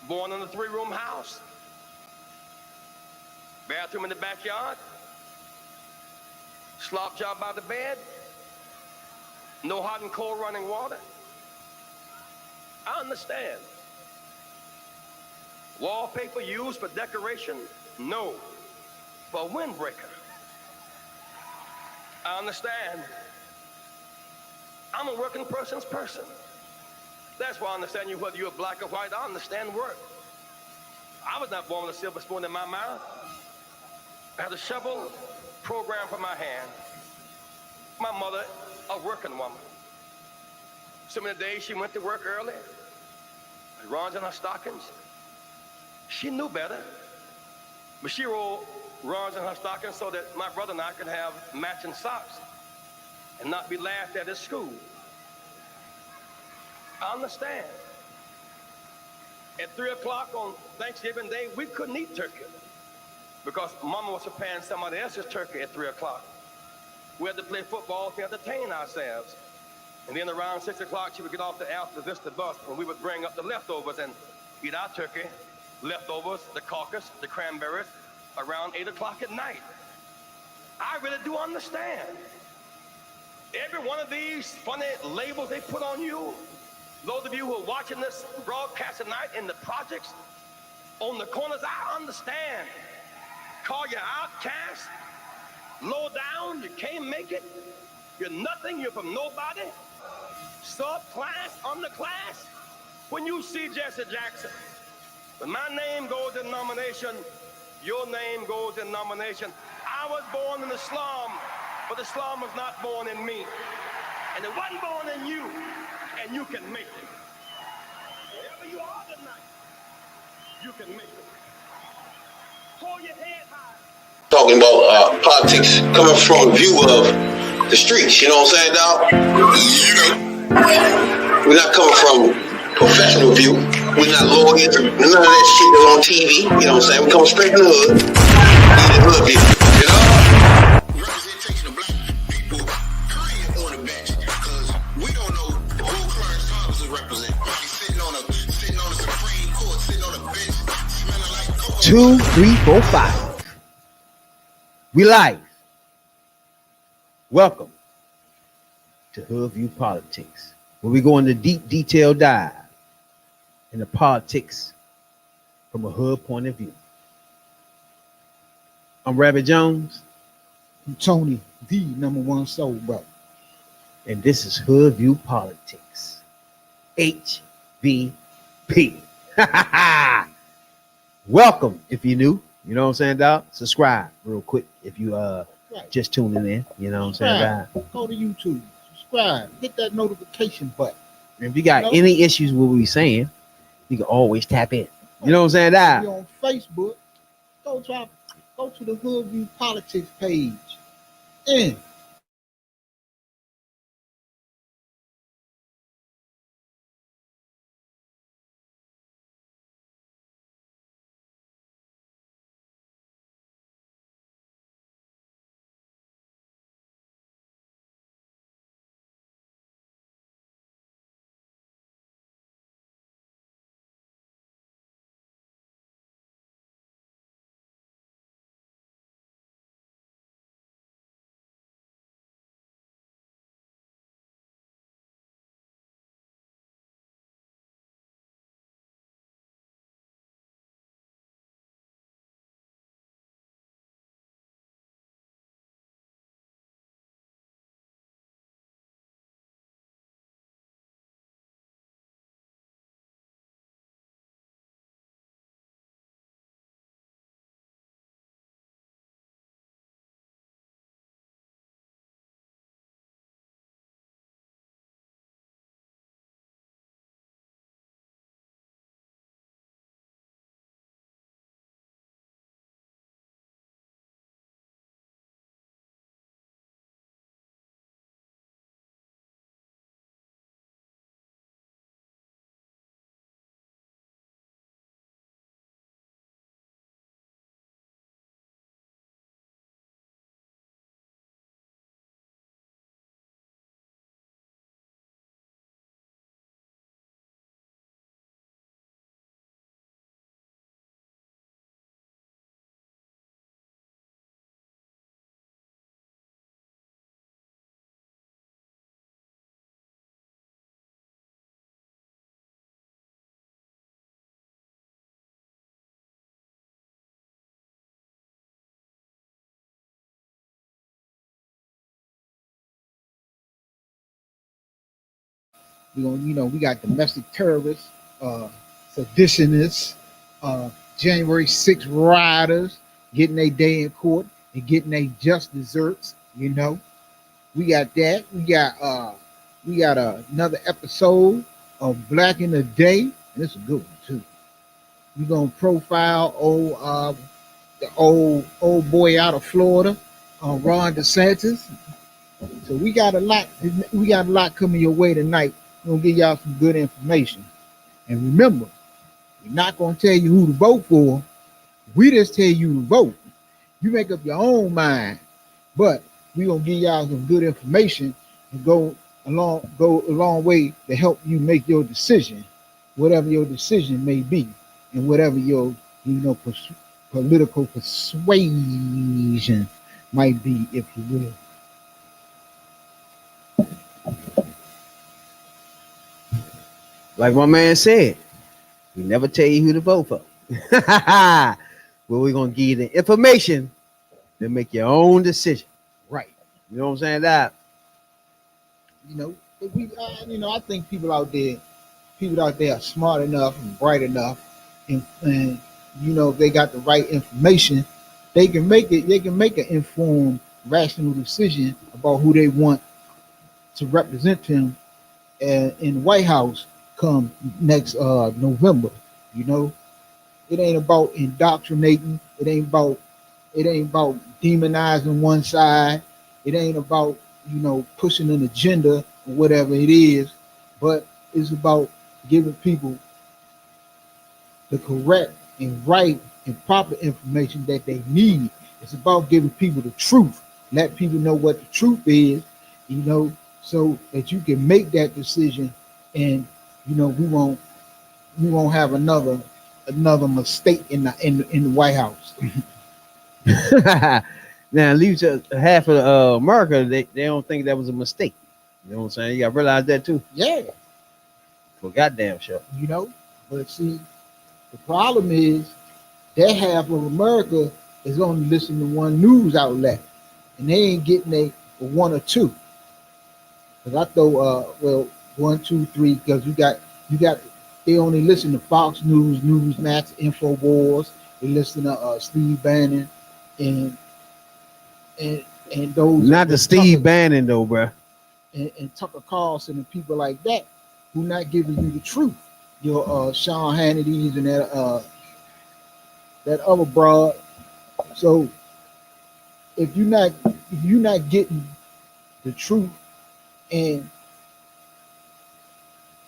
Born in a 3-room house. Bathroom in the backyard. Slop job by the bed. No hot and cold running water. I understand. Wallpaper used for decoration? No. For a windbreaker. I understand. I'm a working person's person. That's why I understand you, whether you're black or white. I understand work. I was not born with a silver spoon in my mouth. I had a shovel programmed for my hand. My mother, a working woman. So many days she went to work early. Runs in her stockings. She knew better, but she rolled runs in her stockings so that my brother and I could have matching socks and not be laughed at school. I understand. At 3 o'clock on Thanksgiving Day, we couldn't eat turkey because Mama was preparing somebody else's turkey at 3 o'clock. We had to play football to entertain ourselves. And then around 6 o'clock, she would get off the Alta Vista bus and we would bring up the leftovers and eat our turkey, leftovers, the caucus, the cranberries, around 8 o'clock at night. I really do understand. Every one of these funny labels they put on you, those of you who are watching this broadcast tonight in the projects, on the corners, I understand. Call you outcast, low down, you can't make it, you're nothing, you're from nobody, subclass, underclass. When you see Jesse Jackson, when my name goes in nomination, your name goes in nomination. I was born in the slum, but the slum was not born in me. And it wasn't born in you, and you can make it. Wherever you are tonight, you can make it. Hold your head high. Talking about politics coming from a view of the streets, you know what I'm saying, dog? We're not coming from professional view. We're not lawyers, none of that shit that's on TV, you know what I'm saying? We come straight from the hood, the hood view, you know? Representation of black people, period, on the bench, because we don't know who Clarence Thomas is representing. He's sitting on a Supreme Court, sitting on a bench, smelling like coke. 2, 3, 4, 5. We live. Welcome to Hood View Politics, where we go into deep detail dive into politics from a hood point of view. I'm Rabbit Jones. I'm Tony, the #1 soul brother. And this is Hood View Politics. HVP. Welcome if you're new. You know what I'm saying, dog? Subscribe real quick if you just tuning in. You know what I'm saying, dog? Go to YouTube, subscribe, hit that notification button. And if you got any issues with what we saying, you can always tap in. You know what I'm saying, dog? If you're on Facebook, go to the Hood View Politics page. And We got domestic terrorists, seditionists, January 6th rioters getting their day in court and getting their just desserts. We got that. We got another episode of Black in the Day, and it's a good one too. We're gonna profile the old boy out of Florida, Ron DeSantis. So we got a lot. We got a lot coming your way tonight. We're gonna give y'all some good information. And remember, we're not gonna tell you who to vote for. We just tell you to vote. You make up your own mind. But we're gonna give y'all some good information and go a long way to help you make your decision, whatever your decision may be, and whatever your political persuasion might be, if you will. Like my man said, we never tell you who to vote for. Well, we're gonna give you the information to make your own decision. Right. You know what I'm saying? That I think people out there are smart enough and bright enough, and if they got the right information, they can make an informed, rational decision about who they want to represent them in the White House come next November. It ain't about indoctrinating. It ain't about demonizing one side. It ain't about pushing an agenda or whatever it is, but it's about giving people the correct and right and proper information that they need. It's about giving people the truth. Let people know what the truth is, so that you can make that decision, and we won't have another mistake in the White House. now leave to half of America, they don't think that was a mistake. You know what I'm saying? You gotta realize that too. Yeah. For goddamn sure. But see, the problem is that half of America is only listening to one news outlet, and they ain't getting a one or two. Because I throw 1, 2, 3, because you got they only listen to Fox News, Newsmax, InfoWars. They listen to Steve Bannon and those. Not the Steve Bannon though, bro. And Tucker Carlson and people like that who not giving you the truth. Your Sean Hannity's and that other broad. So if you're not getting the truth, and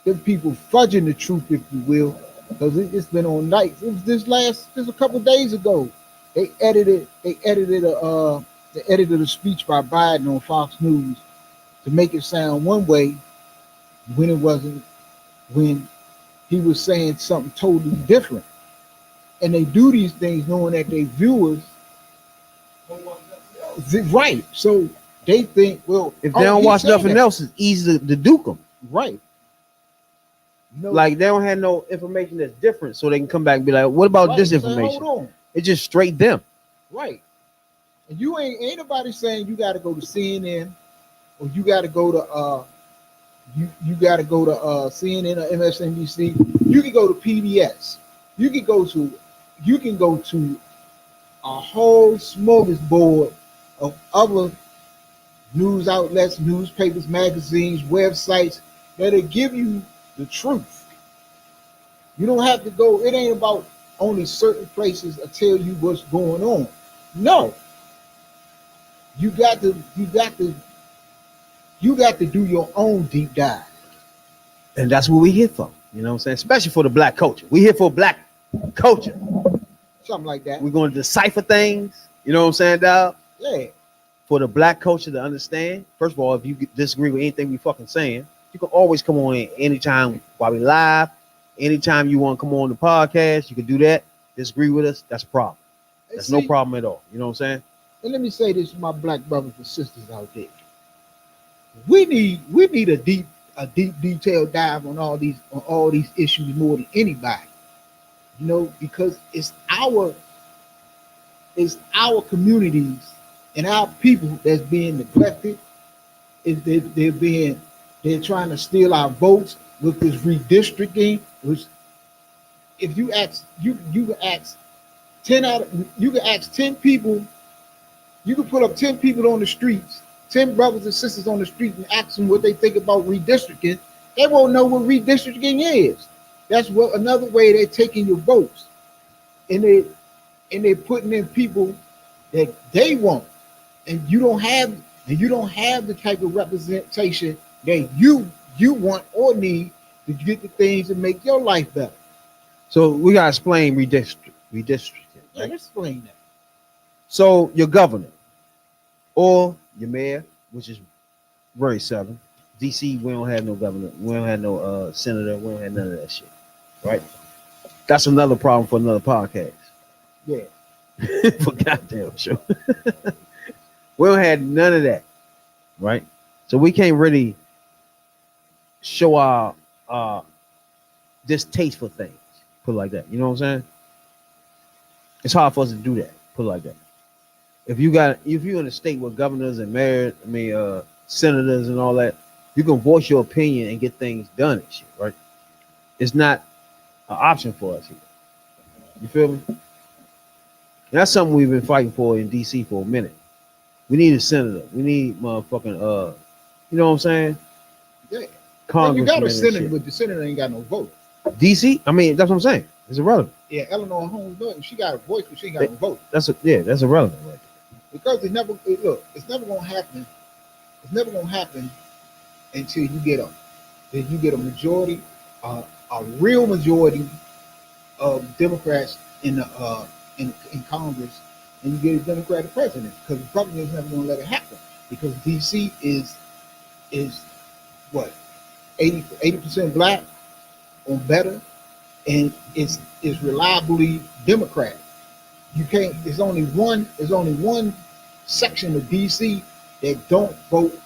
them people fudging the truth, if you will, because it's been on nights. It was just a couple of days ago. They edited a speech by Biden on Fox News to make it sound one way when it wasn't, when he was saying something totally different. And they do these things knowing that their viewers, right? So they think, well, if they don't watch nothing else, it's easy to duke them. Right. Like they don't have no information that's different, so they can come back and be like, what about this information? Hold on. It's just straight them. Right. And you ain't nobody saying you got to go to CNN, or you got to go to you got to go to CNN or MSNBC. You can go to PBS. You can go to a whole smorgasbord of other news outlets, newspapers, magazines, websites that'll give you the truth. You don't have to go. It ain't about only certain places to tell you what's going on. No. You got to do your own deep dive. And that's what we here for. You know what I'm saying? Especially for the black culture. We here for black culture. Something like that. We're going to decipher things. You know what I'm saying, dog? Yeah. For the black culture to understand. First of all, if you disagree with anything we fucking saying, you can always come on in anytime while we live. Anytime you want to come on the podcast, you can do that. Disagree with us, that's a problem. That's no problem at all. You know what I'm saying? And let me say this to my black brothers and sisters out there. We need a deep detailed dive on all these issues more than anybody. Because it's our communities and our people that's being neglected. They're being They're trying to steal our votes with this redistricting. Which, if you ask, you can ask 10 people. You can put up 10 people on the streets, 10 brothers and sisters on the street, and ask them what they think about redistricting. They won't know what redistricting is. That's what another way they're taking your votes, and they're putting in people that they want, and you don't have the type of representation that you want or need to get the things that make your life better. So we gotta explain redistricting. Yeah, Right? let's explain that. So your governor or your mayor, which is very seldom. DC, we don't have no governor, we don't have no senator, we don't have none of that shit. Right? That's another problem for another podcast. Yeah. For goddamn sure. We don't have none of that. Right? So we can't really show our distaste for things. Put it like that. You know what I'm saying? It's hard for us to do that. Put it like that. If you're in a state with governors and mayors, senators and all that, you can voice your opinion and get things done and shit, right? It's not an option for us here. You feel me? And that's something we've been fighting for in DC for a minute. We need a senator. We need motherfucking you know what I'm saying? Yeah. Congressman. You got a and senator, shit. but the senator ain't got no vote. DC? I mean, that's what I'm saying. It's irrelevant. Yeah, Eleanor Holmes, she got a voice, but she ain't got no vote. That's irrelevant, right? Because it's never gonna happen. It's never gonna happen until you get a majority, a real majority of Democrats in Congress, and you get a Democratic president. Because Republicans never gonna let it happen. Because DC is what 80% black or better, and it's reliably Democrat. You can't. There's only one section of DC that don't vote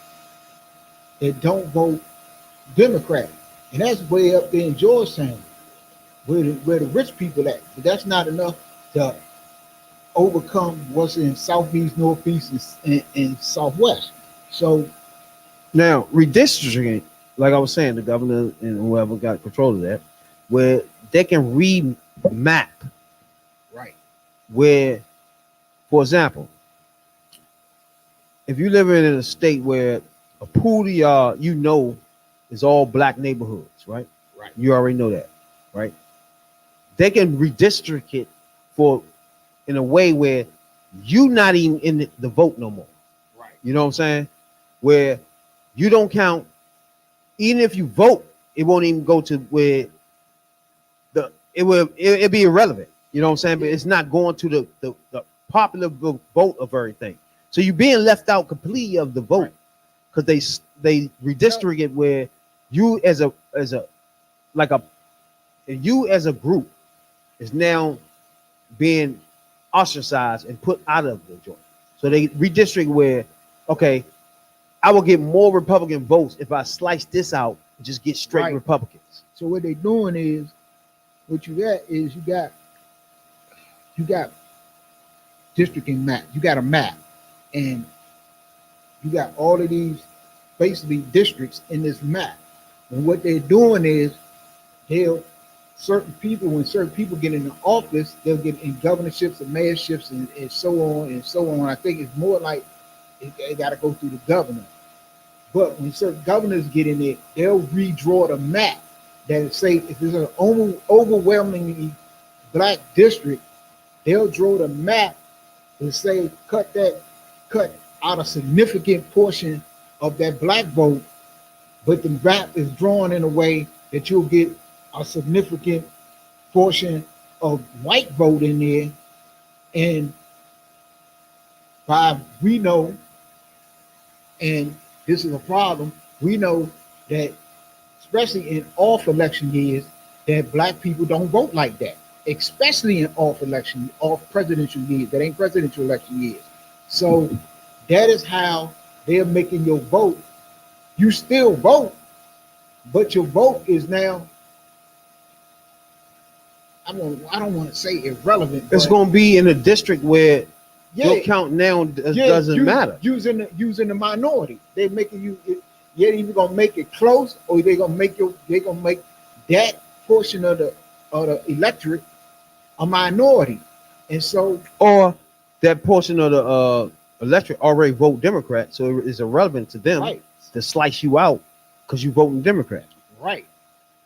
Democrat, and that's way up there in Georgetown, where the rich people at. But that's not enough to overcome what's in Southeast, Northeast, and Southwest. So now redistricting, like I was saying, the governor and whoever got control of that, where they can remap. right, Where, for example, if you live in a state where a pool yard, is all black neighborhoods, right? right, You already know that, right? They can redistrict it in a way where you not even in the vote no more. right. You know what I'm saying? Where you don't count, even if you vote, it won't even go to where it'll be irrelevant. You know what I'm saying? But it's not going to the popular vote of everything. So you're being left out completely of the vote because they redistrict it where you as a group is now being ostracized and put out of the joint. So they redistrict where, okay, I will get more Republican votes if I slice this out and just get straight Right. Republicans. So what they're doing is, what you got is you got districting map. You got a map, and you got all of these basically districts in this map. And what they're doing is when certain people get into office, they'll get in governorships and mayorships and so on and so on. I think it's more like they got to go through the governor. But when certain governors get in there, they'll redraw the map that say if there's an overwhelmingly black district, they'll draw the map and say cut out a significant portion of that black vote, but the map is drawn in a way that you'll get a significant portion of white vote in there. And we know, and this is a problem, we know that especially in off election years, that black people don't vote like that, especially in off presidential years. That ain't presidential election years. So that is how they're making your vote. You still vote, but your vote is now, I don't want to say irrelevant. It's going to be in a district where yeah, your count now doesn't matter. Using the minority, they're making you. You're either gonna make it close, or they're gonna make that portion of the electorate a minority. And so, Or that portion of the electorate already vote Democrat, so it's irrelevant to them right, to slice you out because you voting Democrat. right.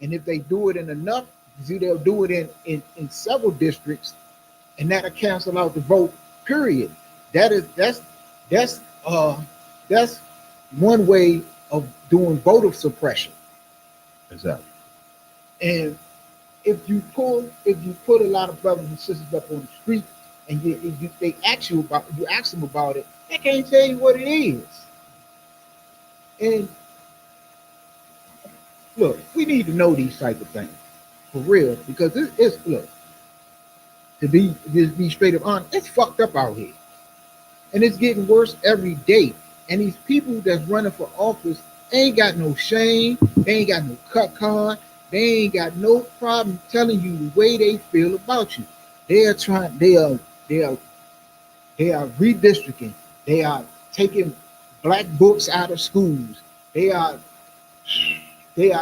And if they do it in enough, see, they'll do it in several districts, and that'll cancel out the vote. Period. That's one way of doing voter suppression. Exactly. And if you put a lot of brothers and sisters up on the street, and they ask them about it, they can't tell you what it is. And look, we need to know these type of things for real, because it's look, to be straight up honest, it's fucked up out here, and it's getting worse every day. And these people that's running for office ain't got no shame, they ain't got no cut card, they ain't got no problem telling you the way they feel about you. They are redistricting. They are taking black books out of schools. They are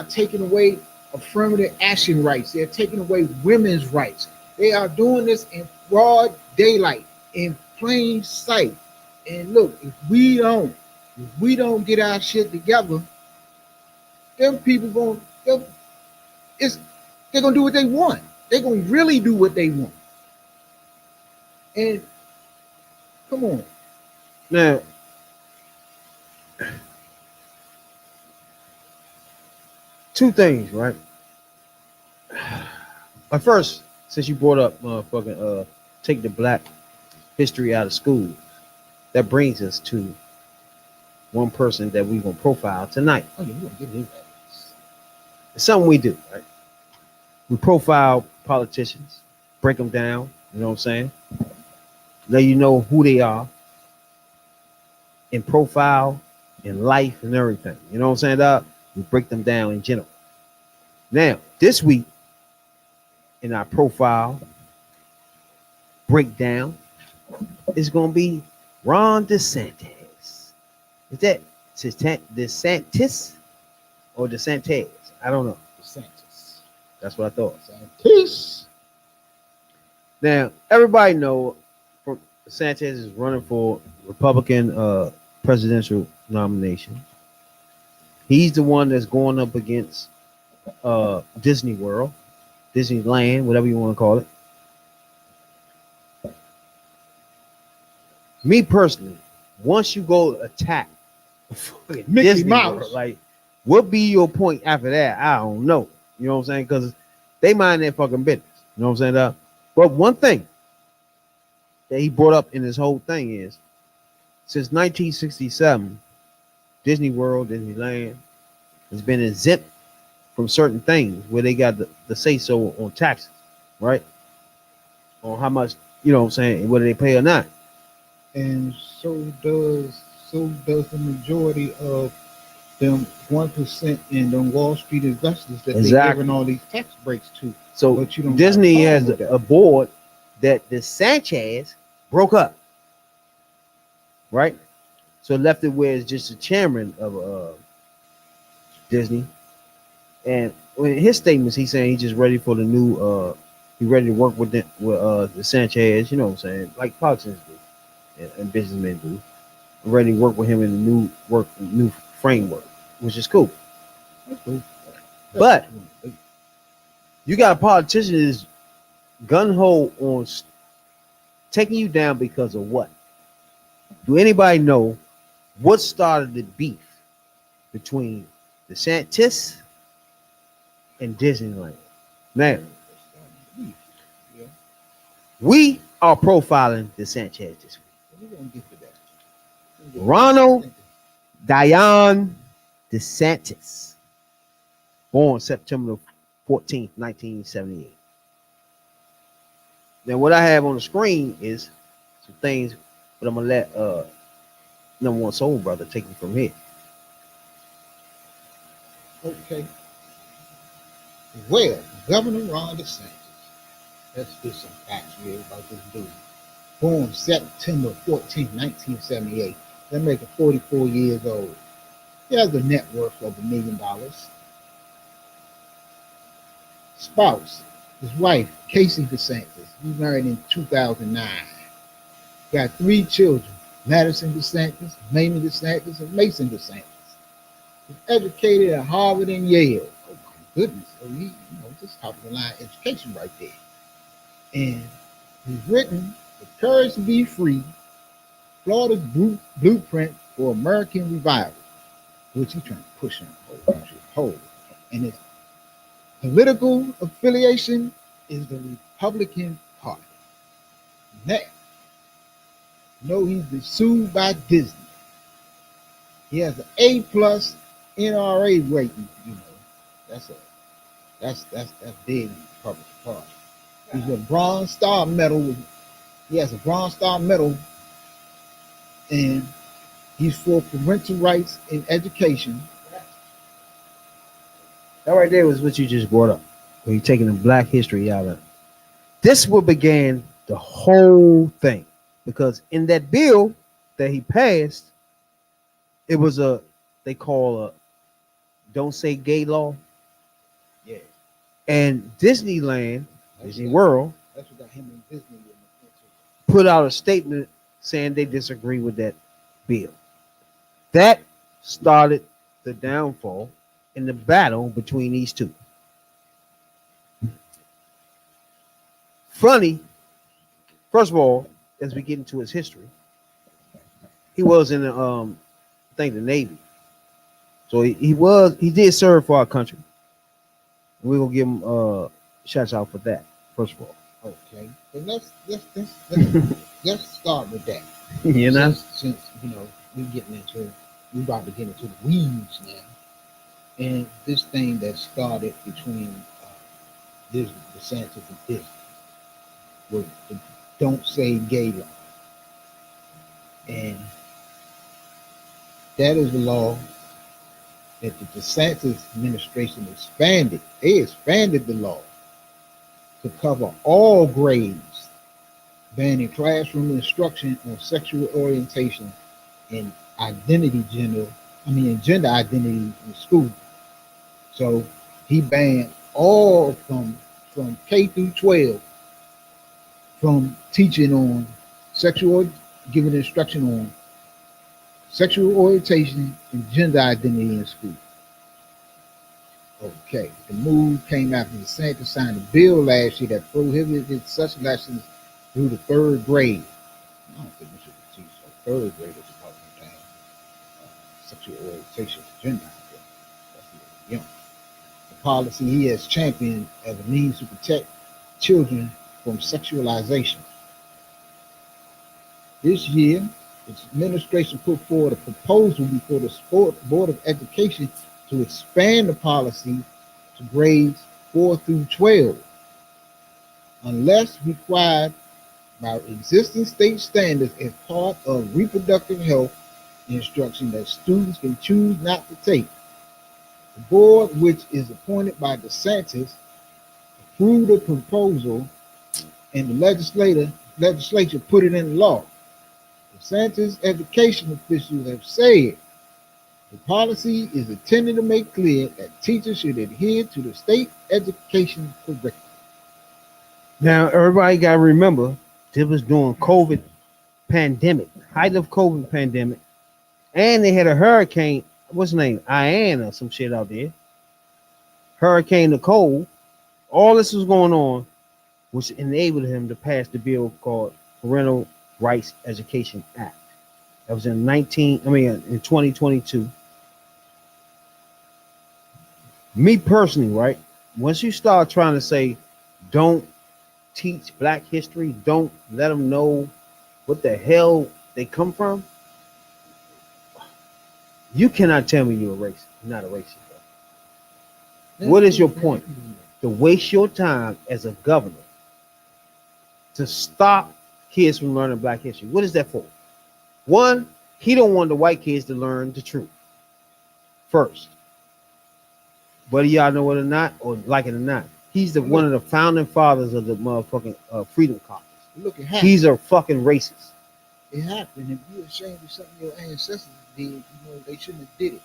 taking away affirmative action rights. They're taking away women's rights. They are doing this in broad daylight, in plain sight. And look, if we don't get our shit together, them people they're gonna do what they want. They're gonna really do what they want. And come on. Now, two things, right? At first, since you brought up motherfucking take the black history out of school, that brings us to one person that we're gonna profile tonight. Oh, yeah, we're gonna get his ass. It's something we do, right? We profile politicians, break them down, you know what I'm saying? Let you know who they are in profile, in life, and everything. You know what I'm saying, dog? We break them down in general. Now, this week, in our profile breakdown, is going to be Ron DeSantis. Is that DeSantis or DeSantis? I don't know. DeSantis. That's what I thought. DeSantis. Now, everybody know DeSantis is running for Republican presidential nomination. He's the one that's going up against Disney World, Disneyland, whatever you want to call it. Me personally, once you go attack Mickey Disney Mouse, World, like, what be your point after that? I don't know. You know what I'm saying? Because they mind their fucking business. You know what I'm saying? But one thing that he brought up in this whole thing is, since 1967, Disney World, Disneyland has been exempt from certain things where they got the say so on taxes, right? On how much, you know what I'm saying, whether they pay or not. and so does the majority of them 1% in them Wall Street investors that they're giving all these tax breaks to. So But you don't Disney have has a problem with a board that the Sanchez broke up, right? So it left it where it's just the chairman of Disney. And in his statements, he's saying he's just ready for the new. He's ready to work with the Sanchez. You know what I'm saying? Like politicians do and businessmen do. Ready to work with him in the new framework, which is cool. That's cool. But you got a politician that's gun ho on taking you down because of what? Do anybody know what started the beef between DeSantis and Disneyland? Now, we are profiling DeSantis this week. We're gonna get to that. Ronald Dion DeSantis, born September 14th, 1978. Now, what I have on the screen is some things, but I'm gonna let number one soul brother take it from here. Okay. Well, Governor Ron DeSantis. Let's do some facts here about this dude. Born September 14, 1978. That makes him 44 years old. He has a net worth of $1 million. Spouse, his wife, Casey DeSantis. He married in 2009. Got 3 children, Madison DeSantis, Mamie DeSantis, and Mason DeSantis. He's educated at Harvard and Yale. Oh my goodness. So he, this is top of the line education right there. And he's written The Courage to Be Free, Florida's Blueprint for American Revival, which he's trying to push on the whole country whole. And his political affiliation is the Republican Party. Now, he's been sued by Disney. He has an A+ NRA rating. That's big in the Republican Party. He's a Bronze Star medal. He has a Bronze Star medal, and he's for parental rights in education. That right there was what you just brought up. Where you're taking the black history out of it. This what began the whole thing. Because in that bill that he passed, it was they call a don't say gay law. Yeah. And Disneyland, Disney World, that's what got him in Disney. put out a statement saying they disagree with that bill. That started the downfall in the battle between these two. Funny, first of all, as we get into his history, he was in the the Navy. So he did serve for our country. We're gonna give him shouts out for that, first of all. Okay. So let's start with that. You know? Since we about to get into the weeds now. And this thing that started between Disney, DeSantis and Disney was the don't say gay law. And that is a law that the DeSantis administration expanded. They expanded the law to cover all grades, banning classroom instruction on sexual orientation and gender identity in school. So he banned all from K through 12 from teaching on giving instruction on sexual orientation and gender identity in school. Okay, the move came after DeSantis signed a bill last year that prohibited such lessons through the 3rd grade. I don't think we should teach 3rd graders about sexual orientation and gender identity. That's a little young. The policy he has championed as a means to protect children from sexualization. This year, its administration put forward a proposal before the Board of Education to expand the policy to grades 4 through 12, unless required by existing state standards as part of reproductive health instruction that students can choose not to take. The board, which is appointed by DeSantis, approved the proposal, and the legislature put it in law. DeSantis education officials have said the policy is intended to make clear that teachers should adhere to the state education curriculum. Now, everybody got to remember, this was during COVID pandemic, height of COVID pandemic, and they had a hurricane, what's the name, Ian or some shit out there, Hurricane Nicole. All this was going on, which enabled him to pass the bill called Parental Rights Education Act. That was in 2022. Me personally, right? Once you start trying to say, don't teach black history, don't let them know what the hell they come from, you cannot tell me you're a racist. You're not a racist, bro. What is your point? To waste your time as a governor to stop kids from learning black history. What is that for? One, he don't want the white kids to learn the truth first. Whether y'all know it or not, or like it or not, he's one of the founding fathers of the motherfucking Freedom Caucus. Look, it happened. He's a fucking racist. It happened. If you're ashamed of something your ancestors did, they shouldn't have did it.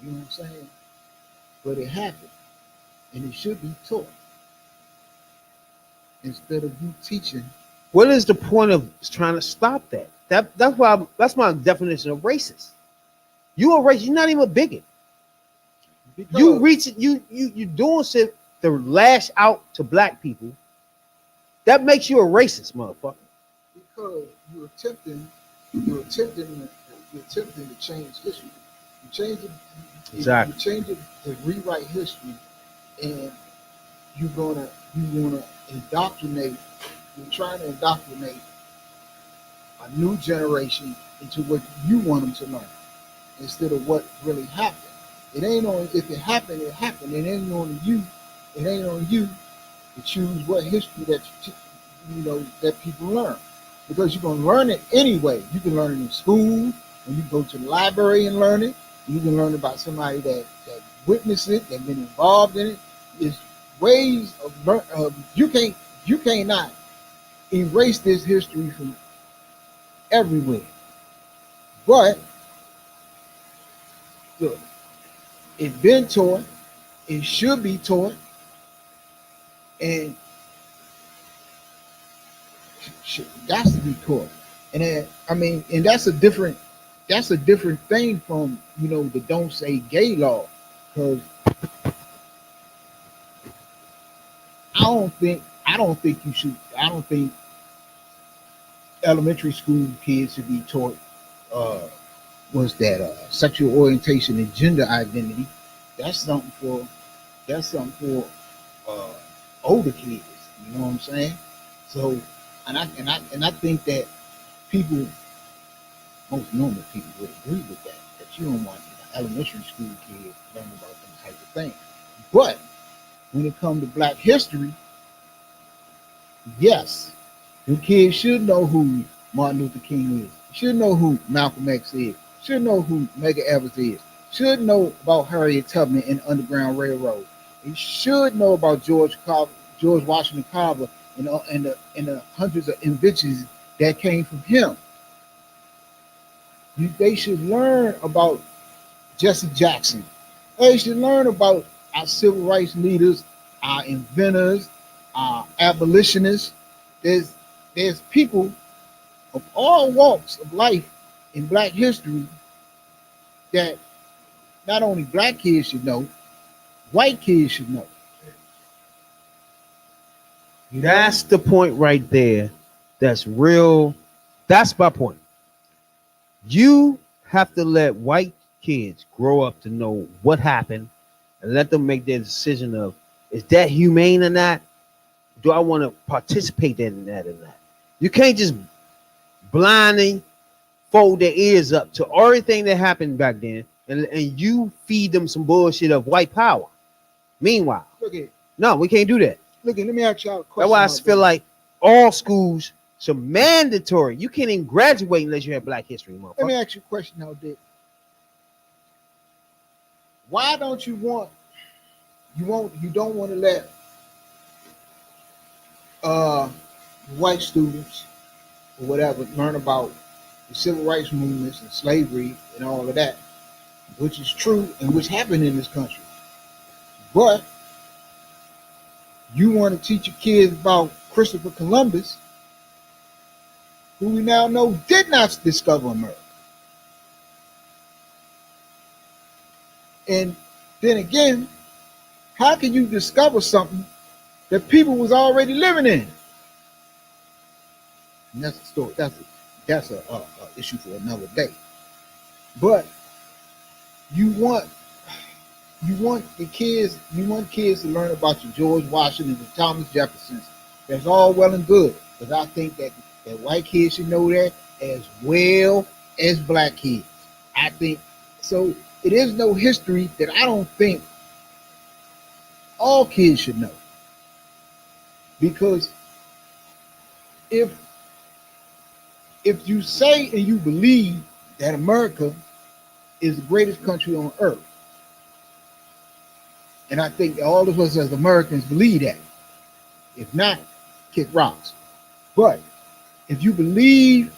You know what I'm saying? But it happened, and it should be taught instead of you teaching. What is the point of trying to stop that? That's my definition of racist. You a racist. You're not even a bigot. You Because, reach it. You doing shit to lash out to black people. That makes you a racist, motherfucker. because you're attempting to change history. You change it. Exactly. You change it to rewrite history, and you wanna indoctrinate. You're trying to indoctrinate a new generation into what you want them to learn instead of what really happened. It ain't on if it happened, it happened. It ain't on you. It ain't on you to choose what history that that people learn, because you're gonna learn it anyway. You can learn it in school, when you go to the library and learn it. You can learn about somebody that witnessed it, that been involved in it. There's ways of learn. You cannot erase this history from everywhere. But look, it's been taught. It should be taught, and got to be taught. And then, I mean, and that's a different thing from the don't say gay law, because I don't think you should. I don't think elementary school kids should be taught sexual orientation and gender identity. That's something for older kids. You know what I'm saying? So, and I think that people, most normal people, would agree with that. That you don't want an elementary school kid learning about them type of things. But when it comes to Black history, yes, the kids should know who Martin Luther King is. Should know who Malcolm X is. Should know who Medgar Evers is. Should know about Harriet Tubman and Underground Railroad. He should know about George Washington Carver and the hundreds of inventions that came from him. They should learn about Jesse Jackson. They should learn about our civil rights leaders, our inventors, our abolitionists. There's people of all walks of life in Black history that not only Black kids should know, white kids should know. That's the point right there. That's real. That's my point. You have to let white kids grow up to know what happened and let them make their decision of, is that humane or not? Do I want to participate in that or not? You can't just blindly fold their ears up to everything that happened back then and you feed them some bullshit of white power. Meanwhile, no, we can't do that. Look, let me ask y'all a question. That's why I feel like all schools should mandatory. You can't even graduate unless you have Black history, motherfucker. Let me ask you a question now, Dick. Why don't you want you don't want to let white students or whatever learn about the civil rights movements and slavery and all of that, which is true and which happened in this country. But you want to teach your kids about Christopher Columbus, who we now know did not discover America. And then again, how can you discover something that people was already living in? And that's a story. That's a issue for another day. But you want the kids. You want kids to learn about your George Washington and Thomas Jeffersons. That's all well and good, because I think that white kids should know that as well as Black kids. I think so. It is no history that I don't think all kids should know, because if you say and you believe that America is the greatest country on earth, and I think all of us as Americans believe that. If not, kick rocks. But if you believe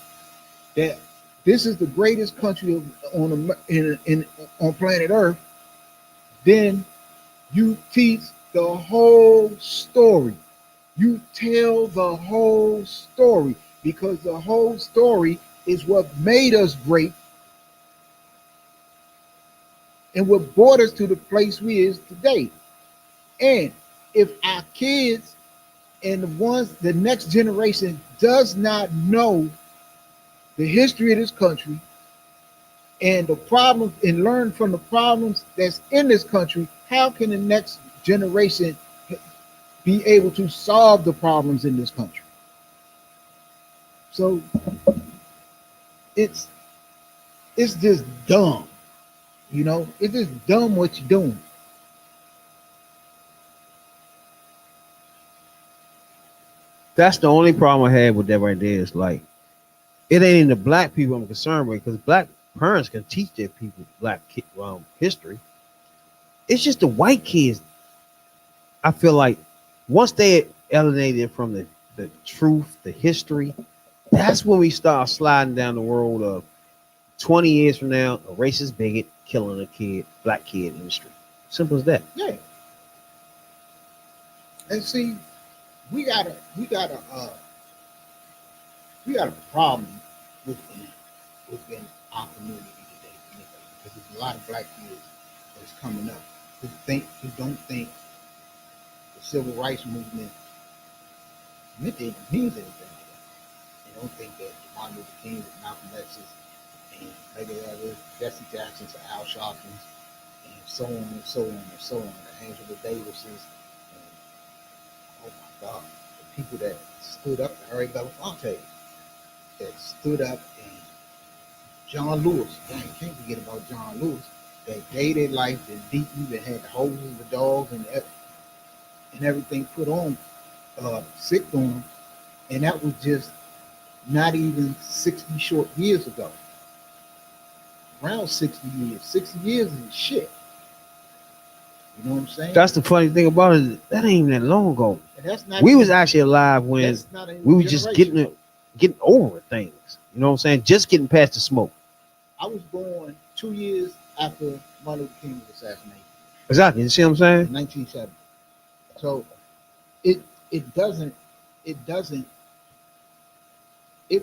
that this is the greatest country on planet Earth, then you teach the whole story. You tell the whole story because the whole story is what made us great and what brought us to the place we is today. And if our kids and the next generation does not know the history of this country and the problems and learn from the problems that's in this country, how can the next generation be able to solve the problems in this country? So it's just dumb, it's just dumb what you're doing. That's the only problem I had with that right there. Is like, it ain't even the black people I'm concerned with, because black parents can teach their people history. It's just the white kids. I feel like once they alienated from the truth, the history, that's when we start sliding down the road of 20 years from now, a racist bigot killing a black kid in the street. Simple as that. Yeah. And see, we got a problem within our community today, because there's a lot of black kids that's coming up who don't think the civil rights movement means anything to them. They don't think that Martin Luther King and Malcolm X's and maybe others, Jesse Jackson's, Al Sharpton's, and so on and so on and so on, the Angela Davis's, and oh my God, the people that stood up to Harry Belafonte, that stood up, and John Lewis. Dang, can't forget about John Lewis. That gave their life, that beat you, that had the hoses, the dogs, and everything put on, sick on them, and that was just not even 60 short years ago. Around 60 years. 60 years is shit. You know what I'm saying? That's the funny thing about it. That ain't even that long ago. And that's not We was actually alive when we was just getting over things. You know what I'm saying? Just getting past the smoke. I was born 2 years after Martin Luther King was assassinated. Exactly. You see what I'm saying? 1970. So it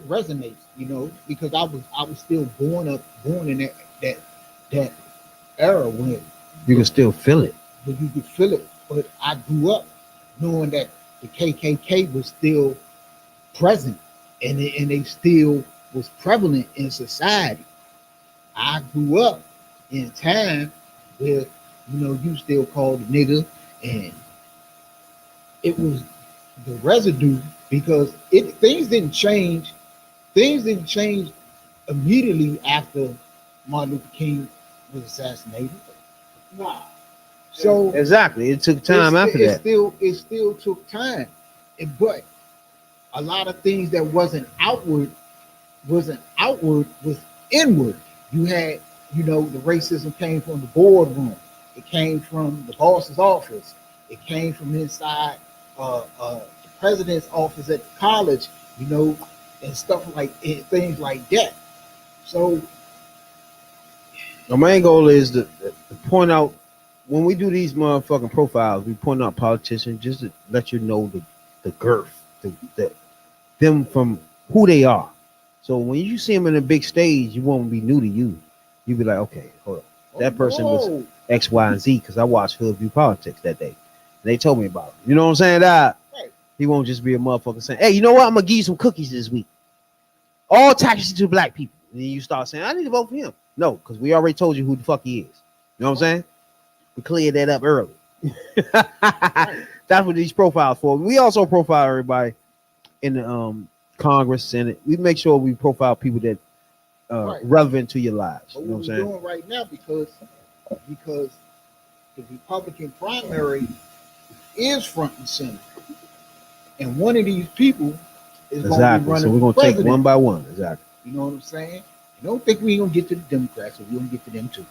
resonates, because I was still born in that era when you can still feel it. But you could feel it. But I grew up knowing that the KKK was still present and they still was prevalent in society. I grew up in a time where, you still called a nigga, and it was the residue, because things didn't change. Things didn't change immediately after Martin Luther King was assassinated. Nah. So exactly, it took time after that. It still took time, but a lot of things that wasn't outward was inward. You had, the racism came from the boardroom. It came from the boss's office. It came from inside the president's office at the college, and stuff like things like that. So the main goal is to point out, when we do these motherfucking profiles, we point out politicians just to let you know the girth, them from who they are. So when you see them in a big stage, you won't be new to you. You'll be like, okay, hold on. That person was X, Y, and Z, because I watched Hoodview Politics that day. And they told me about it. You know what I'm saying? That he won't just be a motherfucker saying, hey, you know what? I'm going to give you some cookies this week. All taxes to black people. And then you start saying, I need to vote for him. No, because we already told you who the fuck he is. You know what I'm saying? We cleared that up early. That's what these profiles for. We also profile everybody in the Congress, Senate. We make sure we profile people that relevant to your lives. But you know what what I'm we're saying? doing right now, because the Republican primary is front and center, and one of these people is going to be running. So we're going to take one by one. Exactly. You know what I'm saying? I don't think we're going to get to the Democrats, so we're going to get to them too.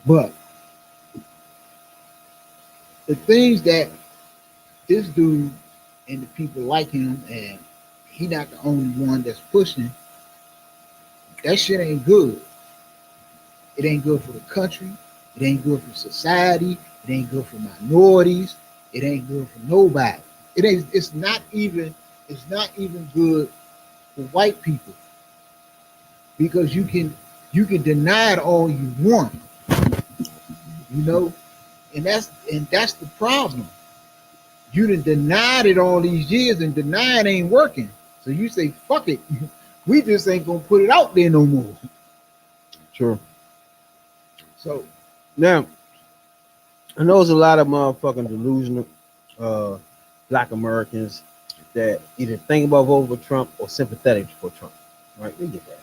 But the things that this dude and the people like him, and he not the only one that's pushing, that shit ain't good. It ain't good for the country. It ain't good for society. It ain't good for minorities. It ain't good for nobody. It ain't. It's not even. It's not even good for white people because you can deny it all you want, you know, and that's the problem. You done denied it all these years, and deny it ain't working. So you say, "Fuck it, we just ain't gonna put it out there no more." Sure. So Now, I know there's a lot of motherfucking delusional black Americans that either think about voting for Trump or sympathetic for Trump. Right? We get that.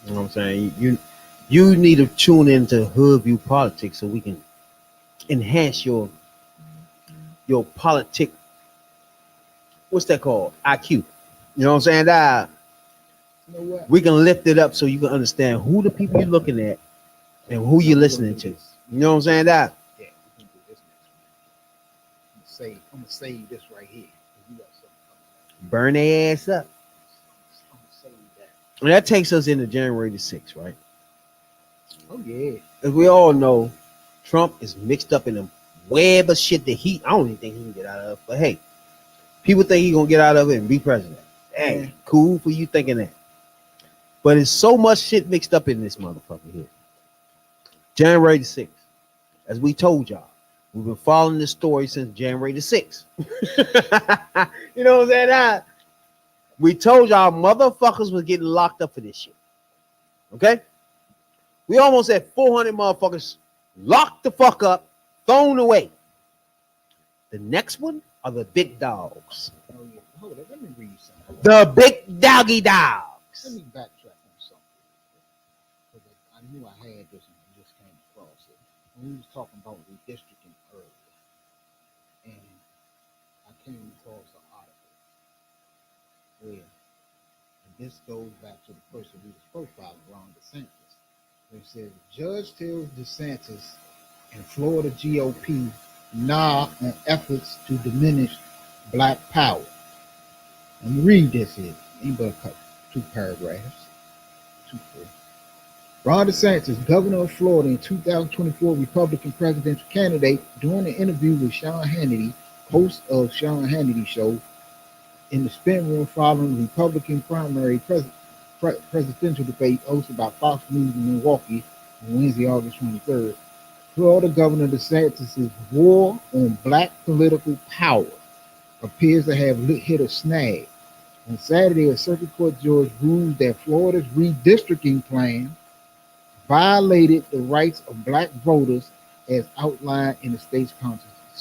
You know what I'm saying? You need to tune into Hood View Politics so we can enhance your politic. What's that called? IQ. You know what I'm saying? you know what? We can lift it up so you can understand who the people you're looking at and who you're listening to. You know what I'm saying? Yeah, we can do this next week. I'm gonna save this right here. You got something coming up. Burn their ass up. I'm gonna save that. And that takes us into January the 6th, right? Oh yeah. As we all know, Trump is mixed up in a web of shit that I don't even think he can get out of. But hey, people think he's gonna get out of it and be president. Hey, Yeah. cool for you thinking that. But there's so much shit mixed up in this motherfucker here. January the 6th, as we told y'all, we've been following this story since January the 6th. You know what I'm saying? We told y'all motherfuckers was getting locked up for this shit. Okay? We almost had 400 motherfuckers locked the fuck up, thrown away. The next one are the big dogs. Oh yeah. Hold on. Let me read something. The big doggy dogs. Let me backtrack on something. Because I knew I had this and I just came across it. When we was talking about redistricting earlier. And I came across an article where, and this goes back to the person who was profiled, Ron DeSantis. It says, Judge tells DeSantis and Florida GOP nah on efforts to diminish black power. Let me read this here. Ain't but a couple, 2 paragraphs. 2, 3. Ron DeSantis, governor of Florida and 2024 Republican presidential candidate, during an interview with Sean Hannity, host of Sean Hannity Show, in the spin room following the Republican primary presidential debate hosted by Fox News in Milwaukee on Wednesday, August 23rd, Florida Governor DeSantis' war on black political power appears to have hit a snag. On Saturday, a circuit court judge ruled that Florida's redistricting plan violated the rights of black voters as outlined in the state's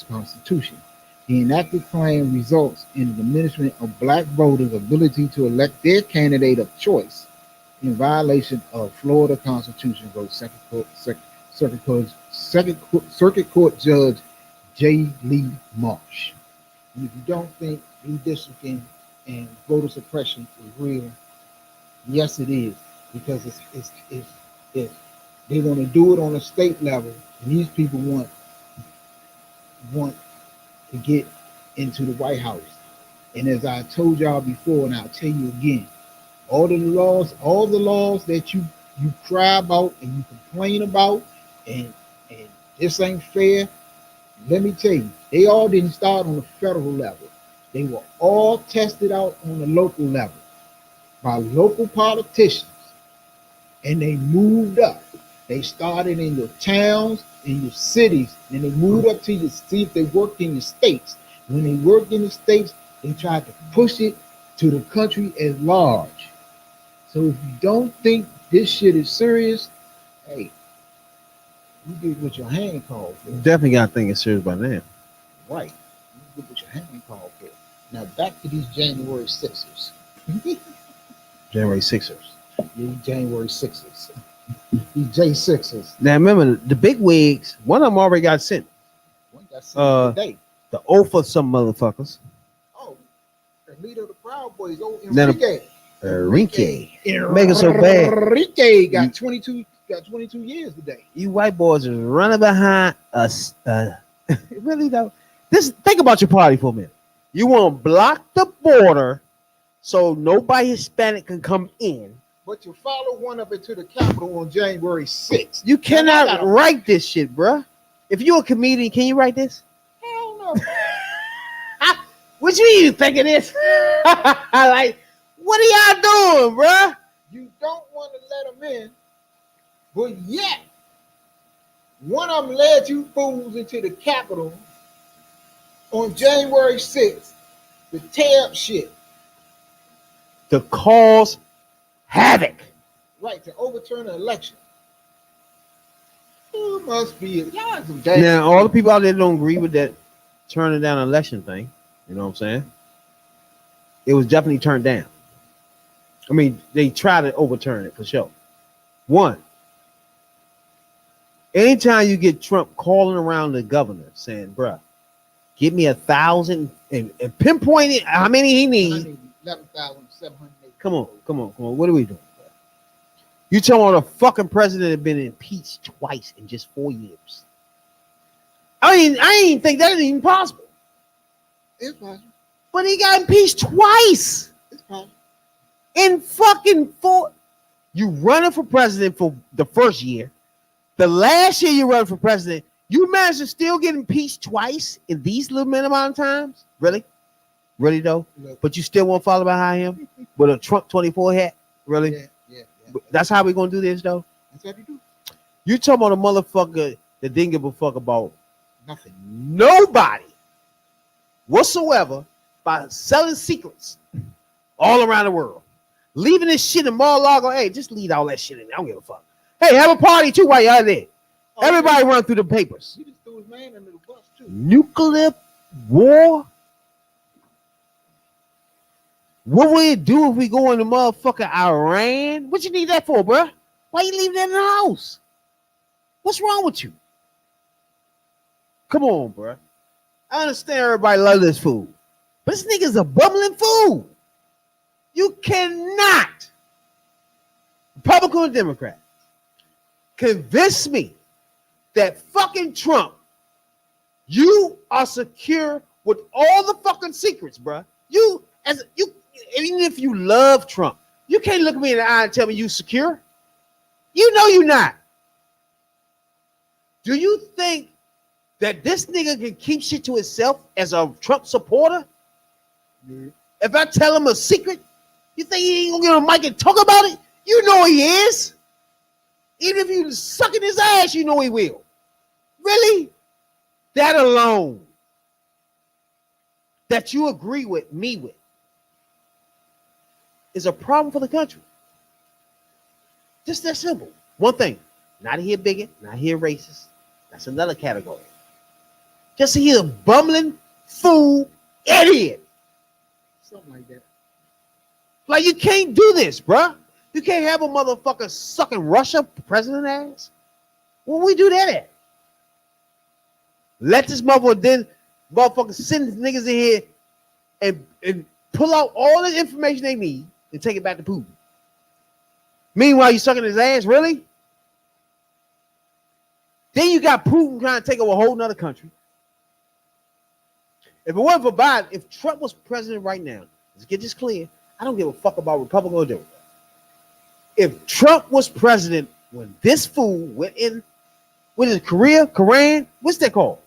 constitution. The enacted plan results in the diminishment of black voters' ability to elect their candidate of choice in violation of Florida Constitution, wrote Circuit Court Judge J. Lee Marsh. And if you don't think redistricting and voter suppression is real, yes, it is, because it's they're going to do it on a state level, and these people want to get into the White House. And as I told y'all before, and I'll tell you again, all the laws that you cry about and you complain about, and this ain't fair. Let me tell you, they all didn't start on the federal level. They were all tested out on the local level by local politicians, and they moved up. They started in your towns, in your cities, and they moved up to you to see if they worked in your states. When they worked in the states, they tried to push it to the country at large. So if you don't think this shit is serious, hey, you get what your hand called for. Definitely got to think it's serious by now. Right. You get what your hand called for. Now back to these January 6ers. January 6ers. These January 6ers. These J6ers. Now remember, the big wigs, one of them already got sent. One got sent today. The oath of some motherfuckers. Oh, the leader of the Proud Boys, old Then Enrique. Enrique. Make it so bad. Enrique got 22 years today. You white boys is running behind us. Really though. Think about your party for a minute. You want to block the border so nobody Hispanic can come in, But your father went up into the Capitol on January 6th. You cannot gotta- write this shit, bruh. If you're a comedian, can you write this? Hell no. What you even think of this? Like, what are y'all doing, bruh? You don't want to let them in, but yet one of them led you fools into the Capitol on January 6th to tear up shit. To cause havoc. Right, to overturn an election. You must be y'all some damn. Now, all the people out there don't agree with that turning down an election thing. You know what I'm saying? It was definitely turned down. I mean, they tried to overturn it for sure. One, anytime you get Trump calling around the governor saying, bruh, give me 1,000 and pinpoint it how many he I needs. need 11,700. Come on. What are we doing? Bro? You talking about a fucking president that been impeached twice in just 4 years? I ain't think that is even possible. It's possible. But he got impeached twice It's possible. in fucking 4. You running for president for the first year. The last year you running for president, you managed to still get impeached twice in these little amount of times? Really? Really though? Look. But you still won't follow behind him with a Trump 24 hat? Really? Yeah. That's how we gonna do this though? That's what you do. You talking about a motherfucker that didn't give a fuck about Nothing. nobody whatsoever by selling secrets all around the world. Leaving this shit in Mar-a-Lago. Hey, just leave all that shit in there. I don't give a fuck. Hey, have a party too while y'all there. Oh, Everybody run through the papers. You just threw his man under the bus too. Nuclear war? What would it do if we go into motherfucking Iran? What you need that for, bruh? Why you leaving that in the house? What's wrong with you? Come on, bruh. I understand everybody love this food, but this nigga's a bumbling fool. You cannot, Republican or Democrat, convince me that fucking Trump, you are secure with all the fucking secrets, bruh. Even if you love Trump, you can't look me in the eye and tell me you secure. You know you're not. Do you think that this nigga can keep shit to himself as a Trump supporter? Yeah. If I tell him a secret, you think he ain't gonna get on a mic and talk about it? You know he is. Even if you sucking his ass, you know he will. Really? That alone, that you agree with me with, is a problem for the country. Just that simple. One thing, not he a bigot, not he a racist. That's another category. Just he a bumbling fool idiot. Something like that. Like, you can't do this, bruh. You can't have a motherfucker sucking Russia president ass. Where we do that at? Let this motherfucker send these niggas in here and pull out all the information they need and take it back to Putin. Meanwhile, you sucking his ass, really? Then you got Putin trying to take over a whole nother country. If it wasn't for Biden, if Trump was president right now, let's get this clear. I don't give a fuck about Republican or Democrat. If Trump was president when this fool went in with his Korean, what's that called?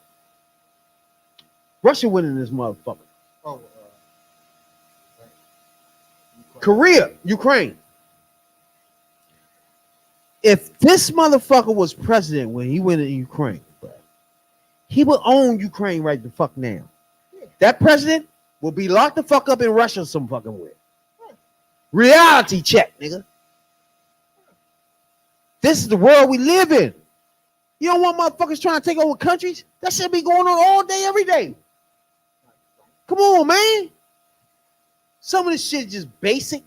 Russia went in this motherfucker. Oh, Korea, Ukraine. If this motherfucker was president when he went in Ukraine, bro, he would own Ukraine right the fuck now. That president will be locked the fuck up in Russia some fucking way. Reality check, nigga. This is the world we live in. You don't want motherfuckers trying to take over countries? That shit be going on all day, every day. Come on, man. Some of this shit is just basic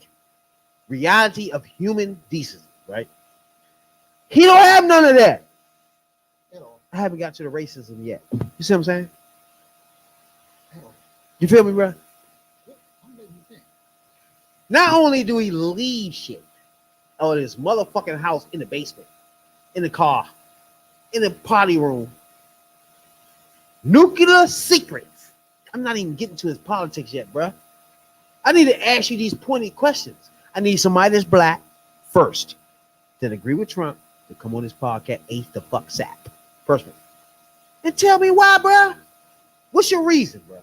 reality of human decency, right? He don't have none of that. I haven't got to the racism yet. You see what I'm saying? You feel me, bro? Not only do he leave shit out of his motherfucking house in the basement, in the car, in the party room, nuclear secrets. I'm not even getting to his politics yet, bro. I need to ask you these pointed questions. I need somebody that's black, first that agree with Trump to come on this podcast, ace the fuck sap. First one. And tell me why, bro. What's your reason, bro?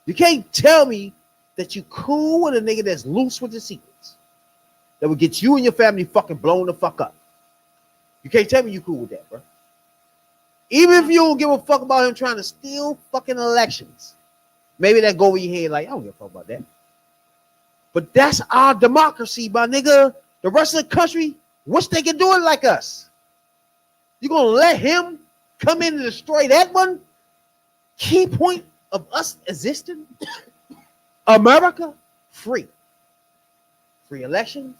You can't tell me that you cool with a nigga that's loose with the secrets that would get you and your family fucking blown the fuck up. You can't tell me you cool with that, bro. Even if you don't give a fuck about him trying to steal fucking elections, maybe that go over your head like, I don't give a fuck about that. But that's our democracy, my nigga. The rest of the country, wish they could do it like us. You gonna let him come in and destroy that one key point of us existing? America, free. Free elections,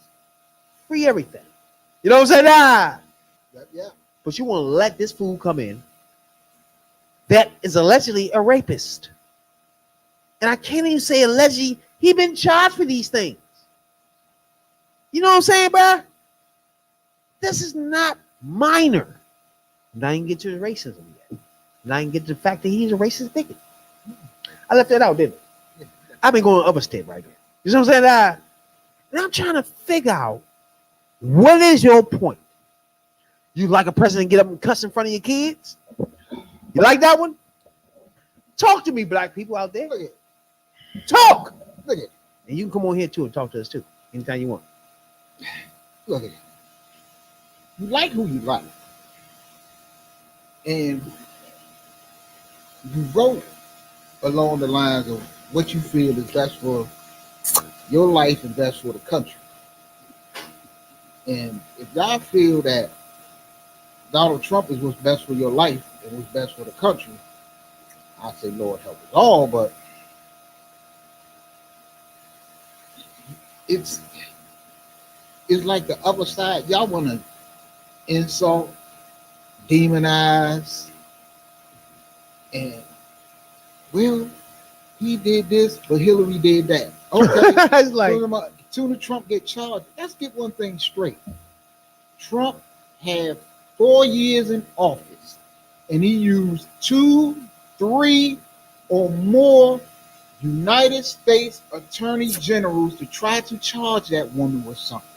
free everything. You know what I'm saying? Yeah. But you want to let this fool come in that is allegedly a rapist. And I can't even say allegedly, he been charged for these things. You know what I'm saying, bro? This is not minor. Now you can get to the racism yet. Now you can get to the fact that he's a racist bigot. I left that out, didn't I? I've been going upstate right now. You know what I'm saying? And I'm trying to figure out, what is your point? You like a president get up and cuss in front of your kids? You like that one? Talk to me, black people out there. Look at it. Talk. Look at it. And you can come on here too and talk to us too, anytime you want. Look at it. You like who you like. And you wrote along the lines of what you feel is best for your life and best for the country. And if y'all feel that Donald Trump is what's best for your life and what's best for the country, I say Lord help us all, but it's like the other side. Y'all want to insult, demonize, and well, he did this, but Hillary did that. Okay, It's like, sooner Trump get charged. Let's get one thing straight. Trump had 4 years in office, and he used 2, 3, or more United States Attorney Generals to try to charge that woman with something.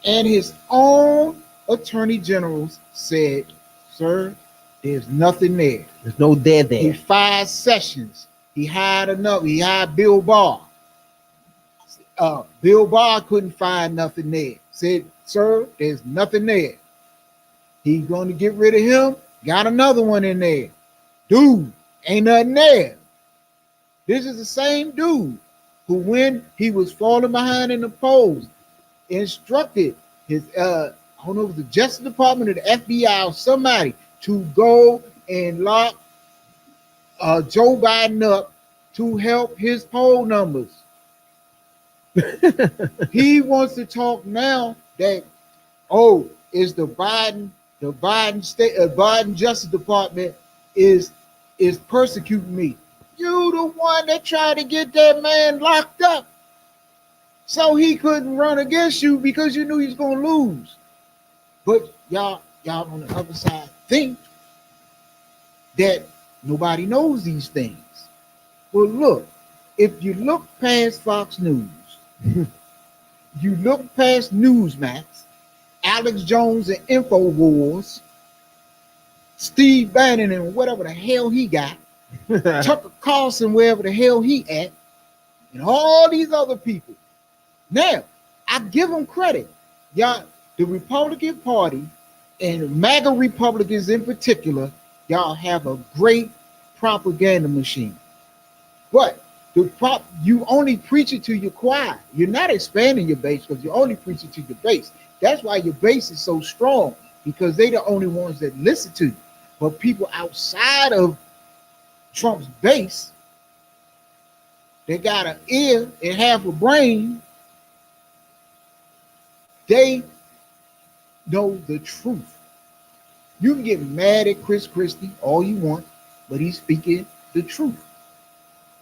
And his own Attorney Generals said, sir, there's nothing there. there's no dead He there. fired Sessions. He hired another. He hired Bill Barr. Bill Barr couldn't find nothing there. Said, sir, there's nothing there. He's going to get rid of him. Got another one in there. Dude, ain't nothing there. This is the same dude who, when he was falling behind in the polls, instructed his, I don't know if it was the Justice Department or the FBI or somebody to go and lock Joe Biden up to help his poll numbers. He wants to talk now that, oh, is the Biden Justice Department is persecuting me. You the one that tried to get that man locked up so he couldn't run against you because you knew he was gonna lose. But y'all on the other side think that nobody knows these things. Well, look, if you look past Fox News, you look past Newsmax, Alex Jones and InfoWars, Steve Bannon and whatever the hell he got, Tucker Carlson, wherever the hell he at, and all these other people. Now, I give them credit. Y'all, the Republican Party and MAGA Republicans in particular, y'all have a great propaganda machine. But you only preach it to your choir. You're not expanding your base because you only preach it to your base. That's why your base is so strong, because they're the only ones that listen to you. But people outside of Trump's base, they got an ear and half a brain. They know the truth. You can get mad at Chris Christie all you want, but he's speaking the truth.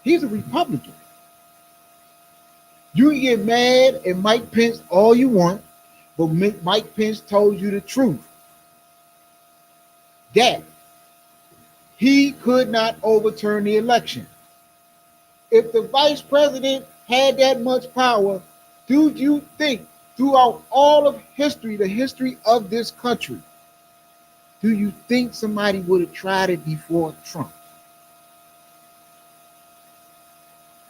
He's a Republican. You can get mad at Mike Pence all you want, but Mike Pence told you the truth. That he could not overturn the election. If the vice president had that much power, Do you think throughout all of history, the history of this country, do you think somebody would have tried it before Trump?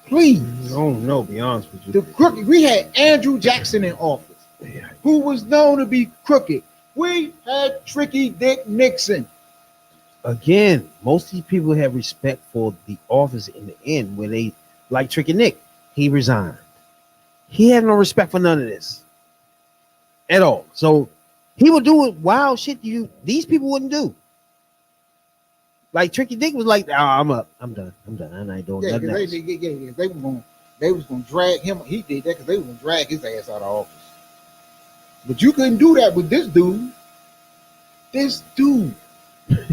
Please. No, no, be honest with you. The crooked. We had Andrew Jackson in office, who was known to be crooked. We had Tricky Dick Nixon. Again, most of these people have respect for the office in the end when they like Tricky Nick. He resigned. He had no respect for none of this at all. So he would do wild shit these people wouldn't do. Like Tricky Dick was like, I'm up. I'm done. I ain't doing nothing else. They was gonna drag him. He did that because they was gonna drag his ass out of office. But you couldn't do that with this dude. This dude.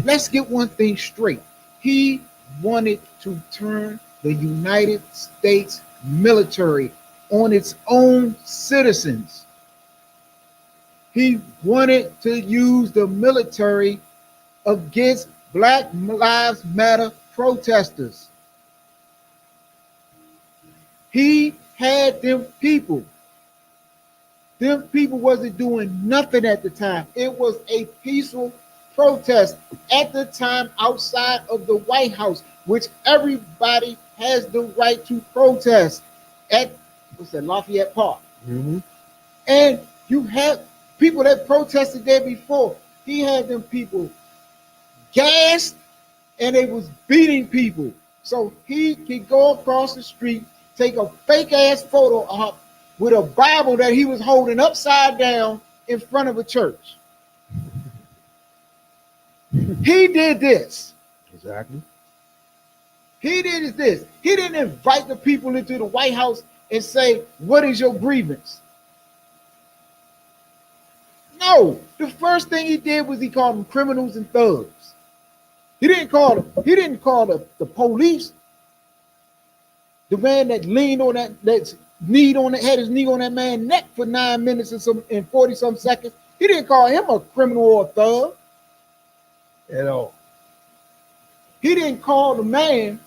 Let's get one thing straight. He wanted to turn the United States military on its own citizens. He wanted to use the military against Black Lives Matter protesters. He had them people. Them people wasn't doing nothing at the time. It was a peaceful protest at the time outside of the White House, which everybody has the right to protest at Lafayette Park. Mm-hmm. And you have people that protested there before. He had them people gassed and they was beating people. So he could go across the street, take a fake ass photo of her with a Bible that he was holding upside down in front of a church. He did this. Exactly. He did this. He didn't invite the people into the White House and say, what is your grievance? No. The first thing he did was he called them criminals and thugs. He didn't call the police. The man that leaned on had his knee on that man's neck for 9 minutes and 40 some seconds. He didn't call him a criminal or a thug at all. He didn't call the man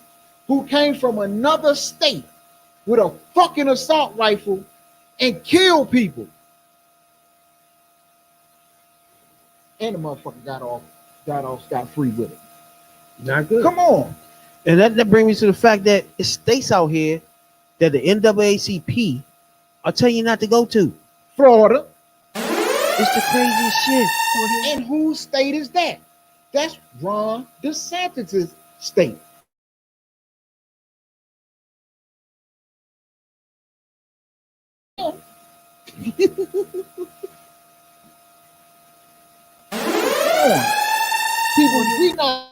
who came from another state with a fucking assault rifle and kill people. And the motherfucker got off scot-free with it. Not good. Come on. And that brings me to the fact that it states out here that the NAACP are telling you not to go to. Florida. It's the craziest shit. And whose state is that? That's Ron DeSantis' state. People, we not.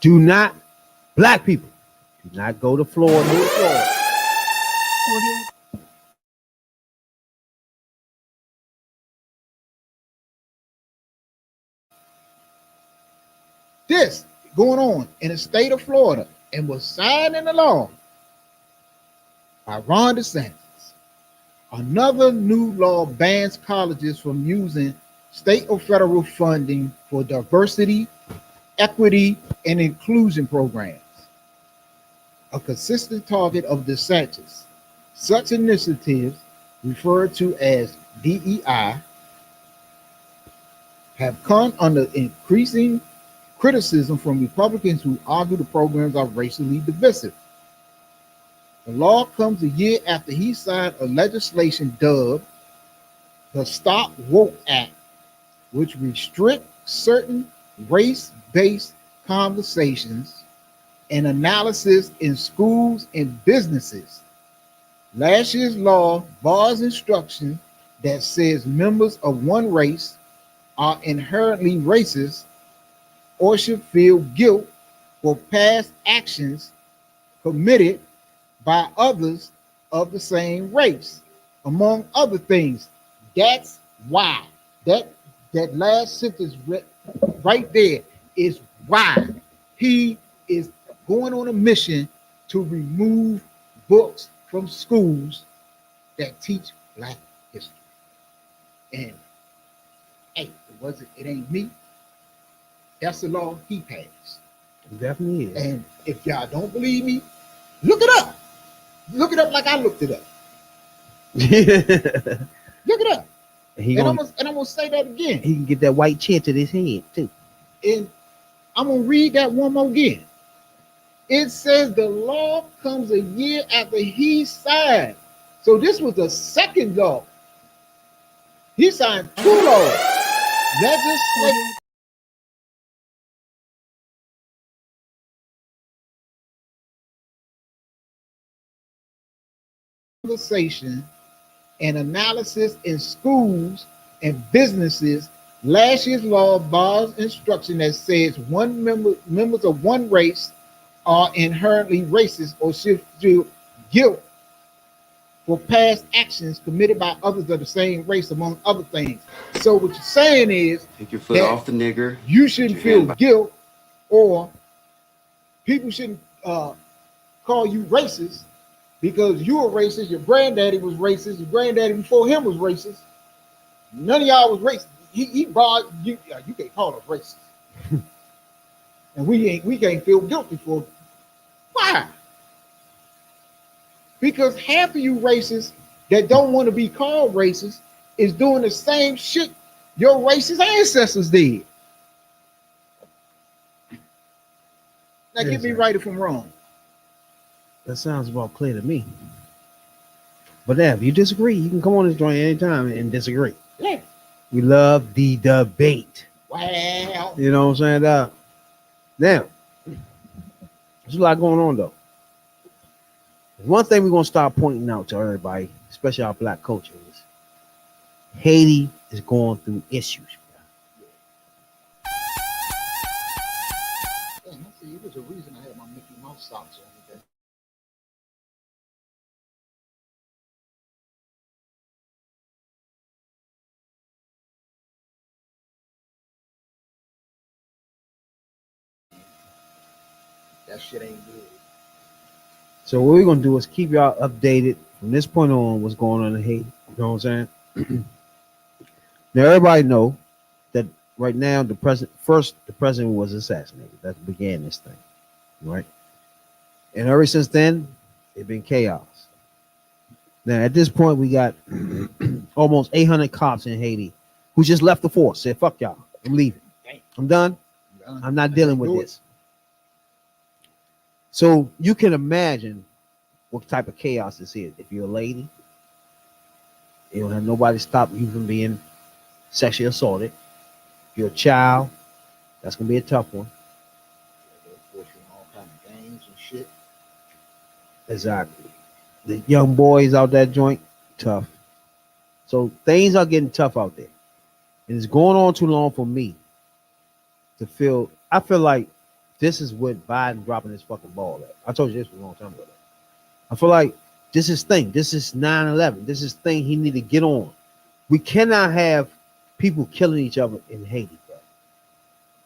Do not, black people, do not go to Florida. This going on in the state of Florida and was signed into law by Ron DeSantis. Another new law bans colleges from using state or federal funding for diversity, equity, and inclusion programs. A consistent target of DeSantis. Such initiatives, referred to as DEI, have come under increasing criticism from Republicans who argue the programs are racially divisive. The law comes a year after he signed a legislation dubbed the Stop Woke Act, which restricts certain race-based conversations and analysis in schools and businesses. Last year's law bars instruction that says members of one race are inherently racist or should feel guilt for past actions committed by others of the same race, among other things. That's why that last sentence right there is why he is going on a mission to remove books from schools that teach Black history. And hey, it ain't me. That's the law he passed. It definitely is. And if y'all don't believe me, look it up. Look it up like I looked it up. Look it up. And I'm gonna say that again. he can get that white chair to his head too. And I'm gonna read that one more again. It says the law comes a year after he signed. So this was the second law. He signed 2 laws. Conversation and analysis in schools and businesses. Last year's law bars instruction that says members of one race are inherently racist or should feel guilt for past actions committed by others of the same race, among other things. So what you're saying is, take your foot off the nigger. You shouldn't feel guilt, or people shouldn't call you racist because you were racist. Your granddaddy was racist. Your granddaddy before him was racist. None of y'all was racist. He barred you. You can't call us racist, and we can't feel guilty for it. Why? Because half of you racists that don't want to be called racist is doing the same shit your racist ancestors did. Now get me right if I'm wrong. That sounds about clear to me. But if you disagree, you can come on this joint anytime and disagree. Yeah. We love the debate. Wow. You know what I'm saying? Now, there's a lot going on though. One thing we're gonna start pointing out to everybody, especially our black culture, is Haiti is going through issues. Damn, I see, it was a reason I had my Mickey Mouse socks on today. That shit ain't good. So what we're gonna do is keep y'all updated from this point on what's going on in Haiti. You know what I'm saying? Now everybody know that right now the president was assassinated. That began this thing, right? And ever since then, it's been chaos. Now at this point, we got almost 800 cops in Haiti who just left the force. Said, "Fuck y'all, I'm leaving. I'm done. I'm not dealing with this." So you can imagine what type of chaos this is. If you're a lady, you don't have nobody stop you from being sexually assaulted. If you're a child, that's gonna be a tough one. They're pushing all kind of games and shit. Exactly. The young boys out that joint, tough. So things are getting tough out there. And it's going on too long for me to feel. I feel like this is what Biden dropping his fucking ball at. I told you this a long time ago. I feel like this is thing. This is 9/11. This is thing he need to get on. We cannot have people killing each other in Haiti, bro.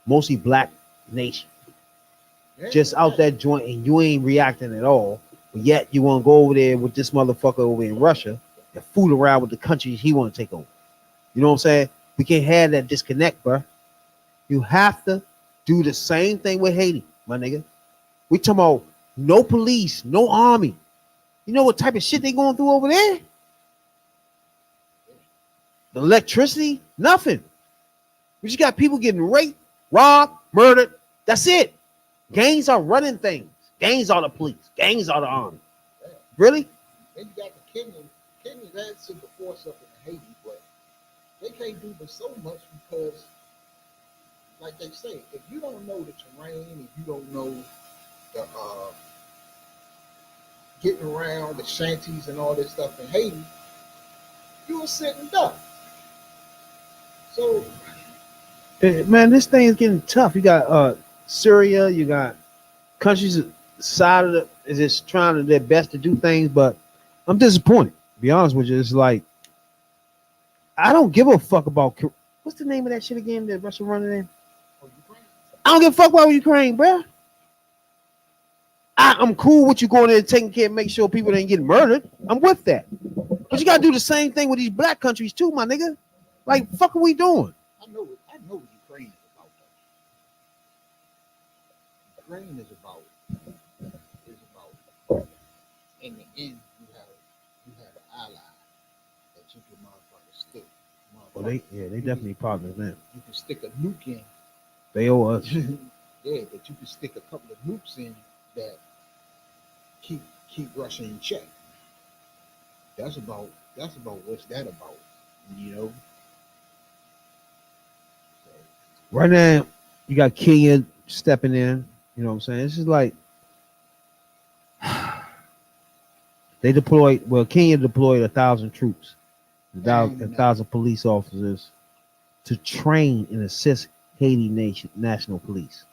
Mostly black nation. Just out that joint and you ain't reacting at all. But yet you want to go over there with this motherfucker over in Russia and fool around with the countries he want to take over. You know what I'm saying? We can't have that disconnect, bro. You have to do the same thing with Haiti, my nigga. We talking about no police, no army. You know what type of shit they going through over there? The electricity, nothing. We just got people getting raped, robbed, murdered. That's it. Gangs are running things. Gangs are the police. Gangs are the army. Really? Then you got the Kenyans that took the force up in Haiti, but they can't do but so much because, like they say, if you don't know the terrain, if you don't know the getting around the shanties and all this stuff in Haiti, you will sit and duck. So, man, this thing is getting tough. You got Syria, you got countries side of the is just trying their best to do things, but I'm disappointed. To be honest with you, it's like I don't give a fuck about what's the name of that shit again that Russia running in? I don't give a fuck about Ukraine, bro. I'm cool with you going there and taking care and make sure people ain't getting murdered. I'm with that. But you gotta do the same thing with these black countries too, my nigga. Like, fuck are we doing? I know what Ukraine is about, though. Ukraine is about, in the end, you have an ally that you can motherfucker stick. Well, they definitely partners now. You can stick a nuke in. They owe us. Yeah, but you can stick a couple of nukes in that keep Russia in check. That's about what's that about, you know? So, Right now, you got Kenya stepping in. You know what I'm saying? This is like Kenya deployed 1,000 troops, a thousand police officers to train and assist Haiti national police.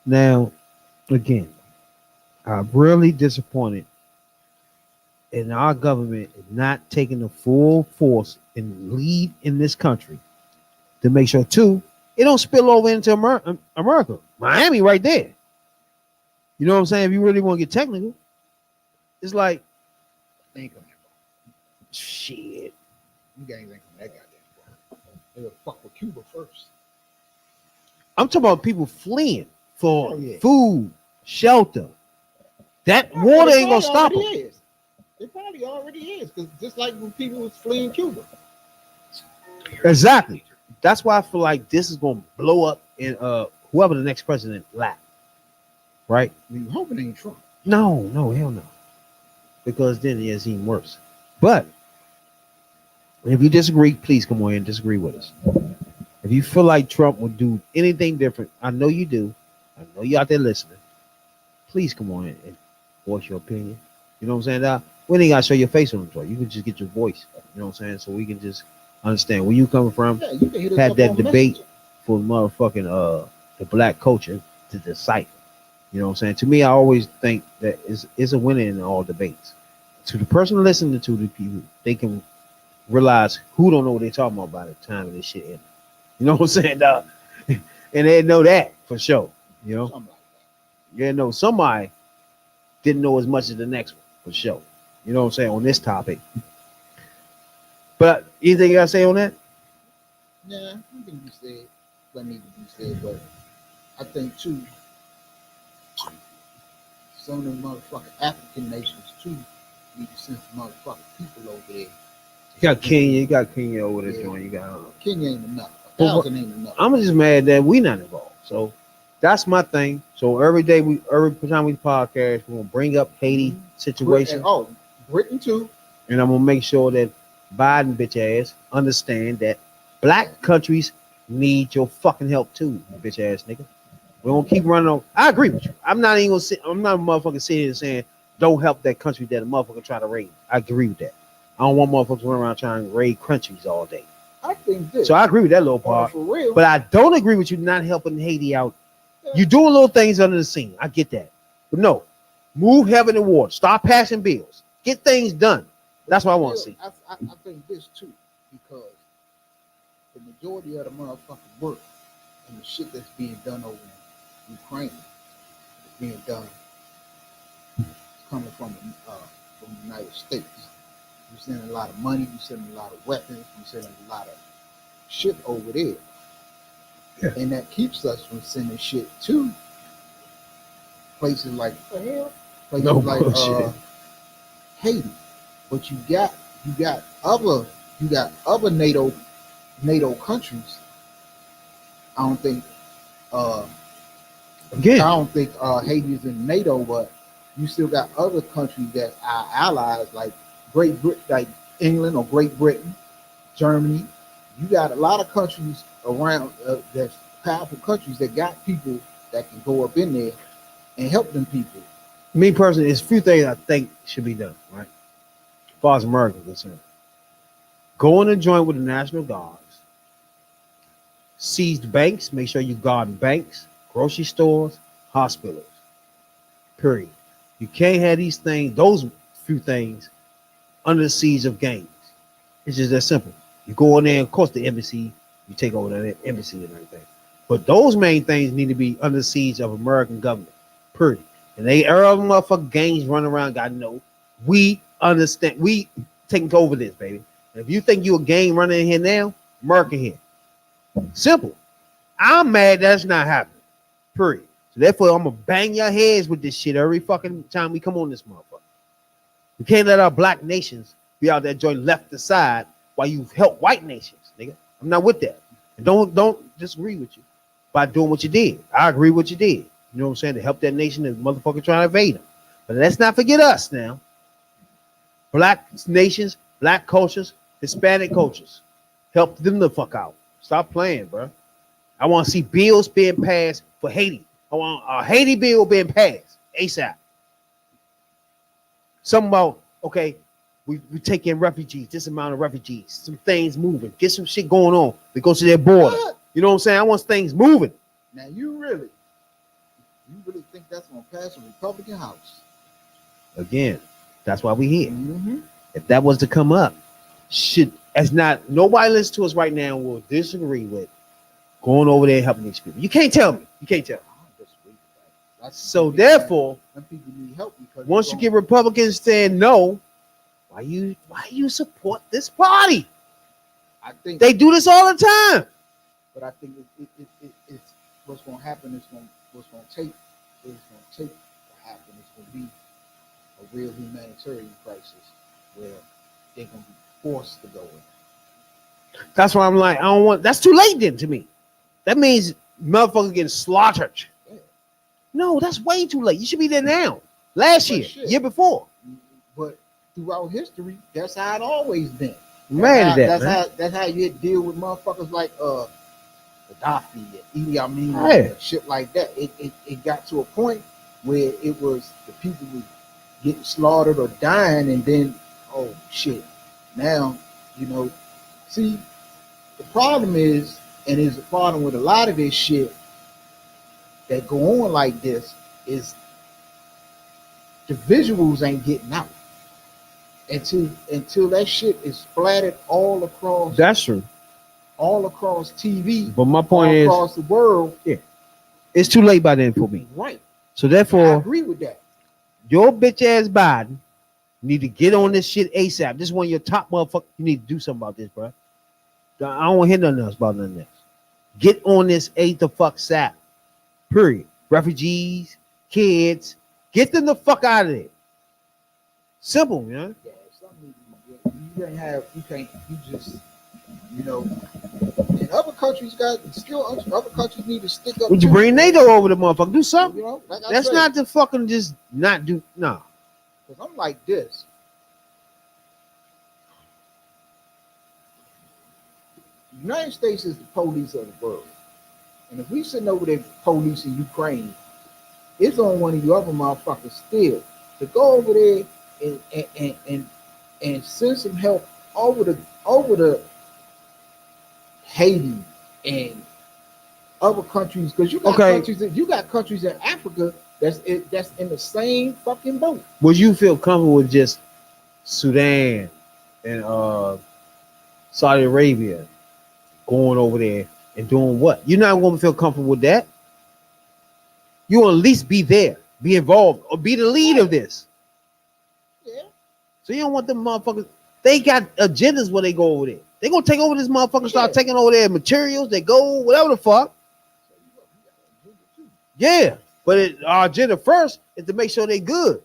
Now, again, I'm really disappointed in our government not taking the full force and lead in this country to make sure, too, it don't spill over into America. Miami right there. You know what I'm saying? If you really want to get technical, it's like, ain't coming. shit. You guys ain't coming that goddamn far. They would fuck with Cuba first. I'm talking about people fleeing for Oh, yeah. food, shelter. That water ain't gonna stop them. It probably already is, because just like when people was fleeing Cuba. Exactly. That's why I feel like this is gonna blow up in whoever the next president lap. Right? I mean, hoping it ain't Trump. No, hell no. Because then it's even worse. But if you disagree, please come on and disagree with us. If you feel like Trump would do anything different, I know you do. I know you out there listening. Please come on and voice your opinion. You know what I'm saying? We ain't gotta show your face on the tour. You can just get your voice. You know what I'm saying? So we can just understand where you coming from. Yeah, you can hit us Had up that on debate Messenger. for motherfucking the black culture to decipher. You know what I'm saying? To me, I always think that is a winner in all debates. To the person listening to the people, they can realize who don't know what they're talking about by the time of this shit ends. You know what I'm saying, dog? And they know that for sure. You know? Something like Yeah, no, somebody didn't know as much as the next one for sure. You know what I'm saying, on this topic. But anything you gotta say on that? that. Yeah, I think you said what needed to be said, but I think too, some of the motherfucking African nations too need to send some motherfucking people over there. You got Kenya over there Yeah. doing. You got. Kenya ain't enough. Well, 1,000 ain't enough. I'm just mad that we not involved. So that's my thing. So every time we podcast, we're gonna bring up Haiti situation, Britain too. and I'm gonna make sure that Biden bitch ass understand that black countries need your fucking help too, you bitch ass nigga. We don't keep running on. I agree with you. I'm not even gonna sit. I'm not a motherfucker sitting here saying don't help that country that a motherfucker try to raid. I agree with that. I don't want motherfuckers running around trying to raid countries all day. I think this. So I agree with that little part. For real. But I don't agree with you not helping Haiti out. You doing little things under the scene. I get that. But no, move heaven and water. Start passing bills. Get things done. That's what I want to see. I think this too, because the majority of the motherfucking work and the shit that's being done over in Ukraine is being done coming from the United States. You're sending a lot of money, you're sending a lot of weapons, you're sending a lot of shit over there. Yeah. And that keeps us from sending shit to places like Haiti. But you got other NATO countries. I don't think Haiti is in NATO, but you still got other countries that are allies, like like England or Great Britain, Germany. You got a lot of countries around that's powerful countries that got people that can go up in there and help them people. Me personally, there's a few things I think should be done, right? As far as America is concerned. Go in and join with the National Guards. Seize banks. Make sure you guard banks, grocery stores, hospitals. Period. You can't have those few things, under the siege of gangs. It's just that simple. You go in there, of course, the embassy, you take over the embassy and everything. But those main things need to be under the siege of American government. Period. And they other motherfucking gangs running around, God know. We understand. We taking over this, baby. And if you think you a gang running in here now, America here. Simple. I'm mad that's not happening. Period. So therefore, I'm gonna bang your heads with this shit every fucking time we come on this motherfucker. We can't let our black nations be out there joining left aside while you help white nations, nigga. I'm not with that. And don't disagree with you by doing what you did. I agree with what you did. You know what I'm saying? To help that nation and motherfucker trying to invade them. But let's not forget us now. Black nations, black cultures, Hispanic cultures. Help them the fuck out. Stop playing, bro. I want to see bills being passed for Haiti. I want a Haiti bill being passed ASAP. Something about, okay, we take in refugees, this amount of refugees, some things moving, get some shit going on. We go to their border. You know what I'm saying? I want things moving. Now you really think that's gonna pass a Republican House? Again, that's why we here. Mm-hmm. If that was to come up, nobody listens to us right now will disagree with going over there and helping these people. You can't tell me. You can't tell me. So therefore, people need help because once you get Republicans saying no, why you support this party? I think They do this all the time. but I think it's what's going to happen is what's going to take to happen. It's going to be a real humanitarian crisis where they're going to be forced to go in. That's why I'm like, I don't want. That's too late then to me. That means motherfuckers getting slaughtered. Yeah. No, that's way too late. You should be there now. Last year, shit. year before. But throughout history, that's how it always been. That's how you deal with motherfuckers like Gaddafi and Idi Amin and shit like that. It got to a point where it was the people were getting slaughtered or dying, and then oh shit, now see the problem is, and is a problem with a lot of this shit that go on like this is the visuals ain't getting out until that shit is splattered all across. That's true. All across TV. But my point is, across the world. Yeah, it's too late by then for me. Right. So therefore, I agree with that. Your bitch ass Biden need to get on this shit ASAP. This is one of your top motherfuckers. You need to do something about this, bro. I don't want to hear nothing else about none of this. Get on this ASAP. Period. Refugees, kids, get them the fuck out of there. Simple, man. Yeah, you can't, and other countries other countries need to stick up. Would you bring NATO over the motherfucker? Do something. Like That's said, not to fucking just not do, no. Because I'm like this. The United States is the police of the world. And if we sitting over there police in Ukraine, it's on one of you other motherfuckers still to go over there and send some help over the Haiti and other countries, because you got countries in Africa that's in the same fucking boat. Would you feel comfortable with just Sudan and Saudi Arabia going over there and doing what? You're not going to feel comfortable with that. You will at least be there, be involved, or be the lead of this. Yeah. So you don't want them motherfuckers. They got agendas where they go over there. They gonna take over this motherfucker, start taking over their materials. They go whatever the fuck. Yeah, but our agenda first is to make sure they good.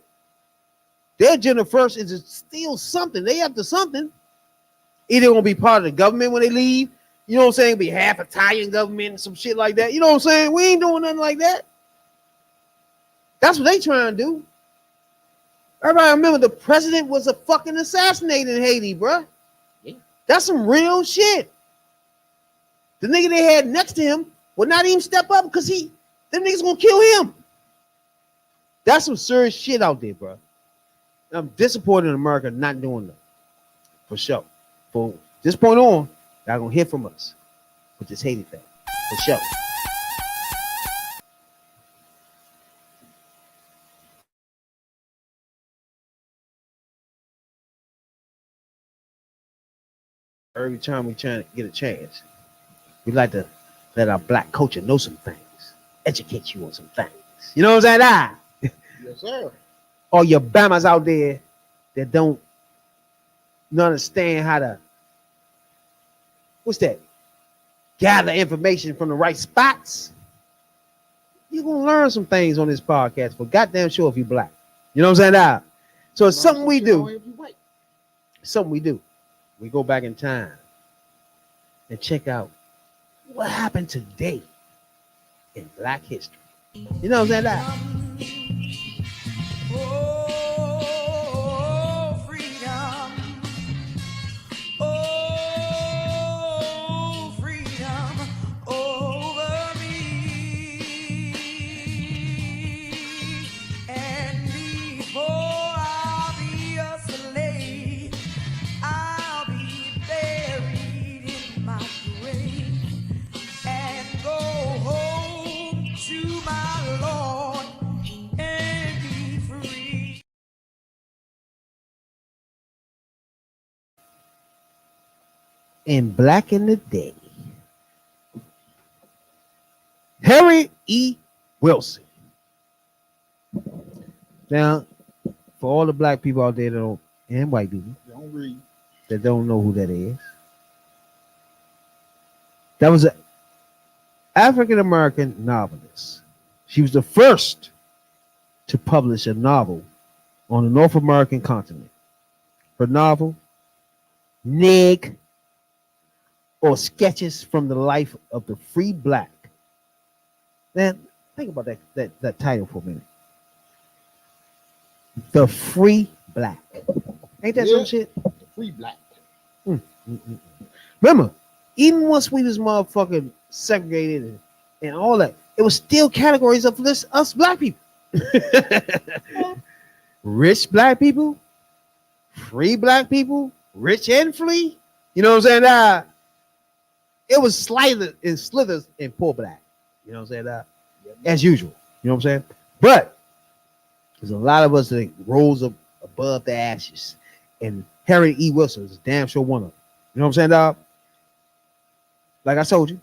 Their agenda first is to steal something. They after something. Either gonna be part of the government when they leave. You know what I'm saying? Be half Italian government and some shit like that. You know what I'm saying? We ain't doing nothing like that. That's what they trying to do. Everybody remember the president was a fucking assassinated in Haiti, bro. Yeah. That's some real shit. The nigga they had next to him would not even step up because them niggas gonna kill him. That's some serious shit out there, bro. I'm disappointed in America not doing that. For sure. From this point on, y'all gonna hear from us with this Haiti thing. For sure. Every time we try to get a chance, we like to let our black culture know some things, educate you on some things. You know what I'm saying? Yes, sir. All your Bamas out there that don't understand how to, gather information from the right spots. you're gonna learn some things on this podcast. For goddamn sure, if you're black, you know what I'm saying? Now, so it's something we do. Something we do. We go back in time and check out what happened today in Black history. You know what I'm saying? That. Oh, freedom. Oh, freedom over me. And before I'll be a slave, I'll be buried in my grave and go home to my Lord and be free. In Black in the Day, Harry E. Wilson. Now, for all the black people out there that don't, and white people Don't read. that don't know who that is, that was an African American novelist. She was the first to publish a novel on the North American continent. Her novel, Nig, or Sketches from the Life of the Free Black. Man, think about that title for a minute. The Free Black. Ain't that Yeah. some shit? Free black. Remember, even once we was motherfucking segregated and all that, it was still categories of this us black people. Rich black people, free black people, rich and free. You know what I'm saying? It was slithers and poor black. You know what I'm saying? As usual. You know what I'm saying? But there's a lot of us that rose up above the ashes. And Harry E. Wilson is damn sure one of them. You know what I'm saying, dog? Like I told you,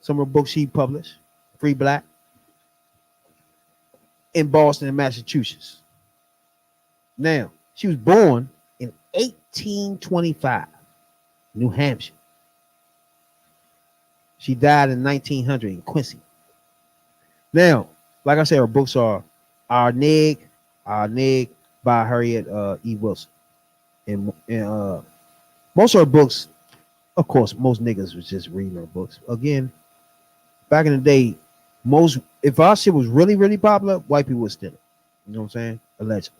some of the books she published, Free Black, in Boston and Massachusetts. Now, she was born in 1825, New Hampshire. She died in 1900 in Quincy. Now, like I said, her books are Our Nig by Harriet E. Wilson. And most of her books, of course, most niggas was just reading her books. Again, back in the day, if our shit was really, really popular, white people would steal it. You know what I'm saying? Allegedly.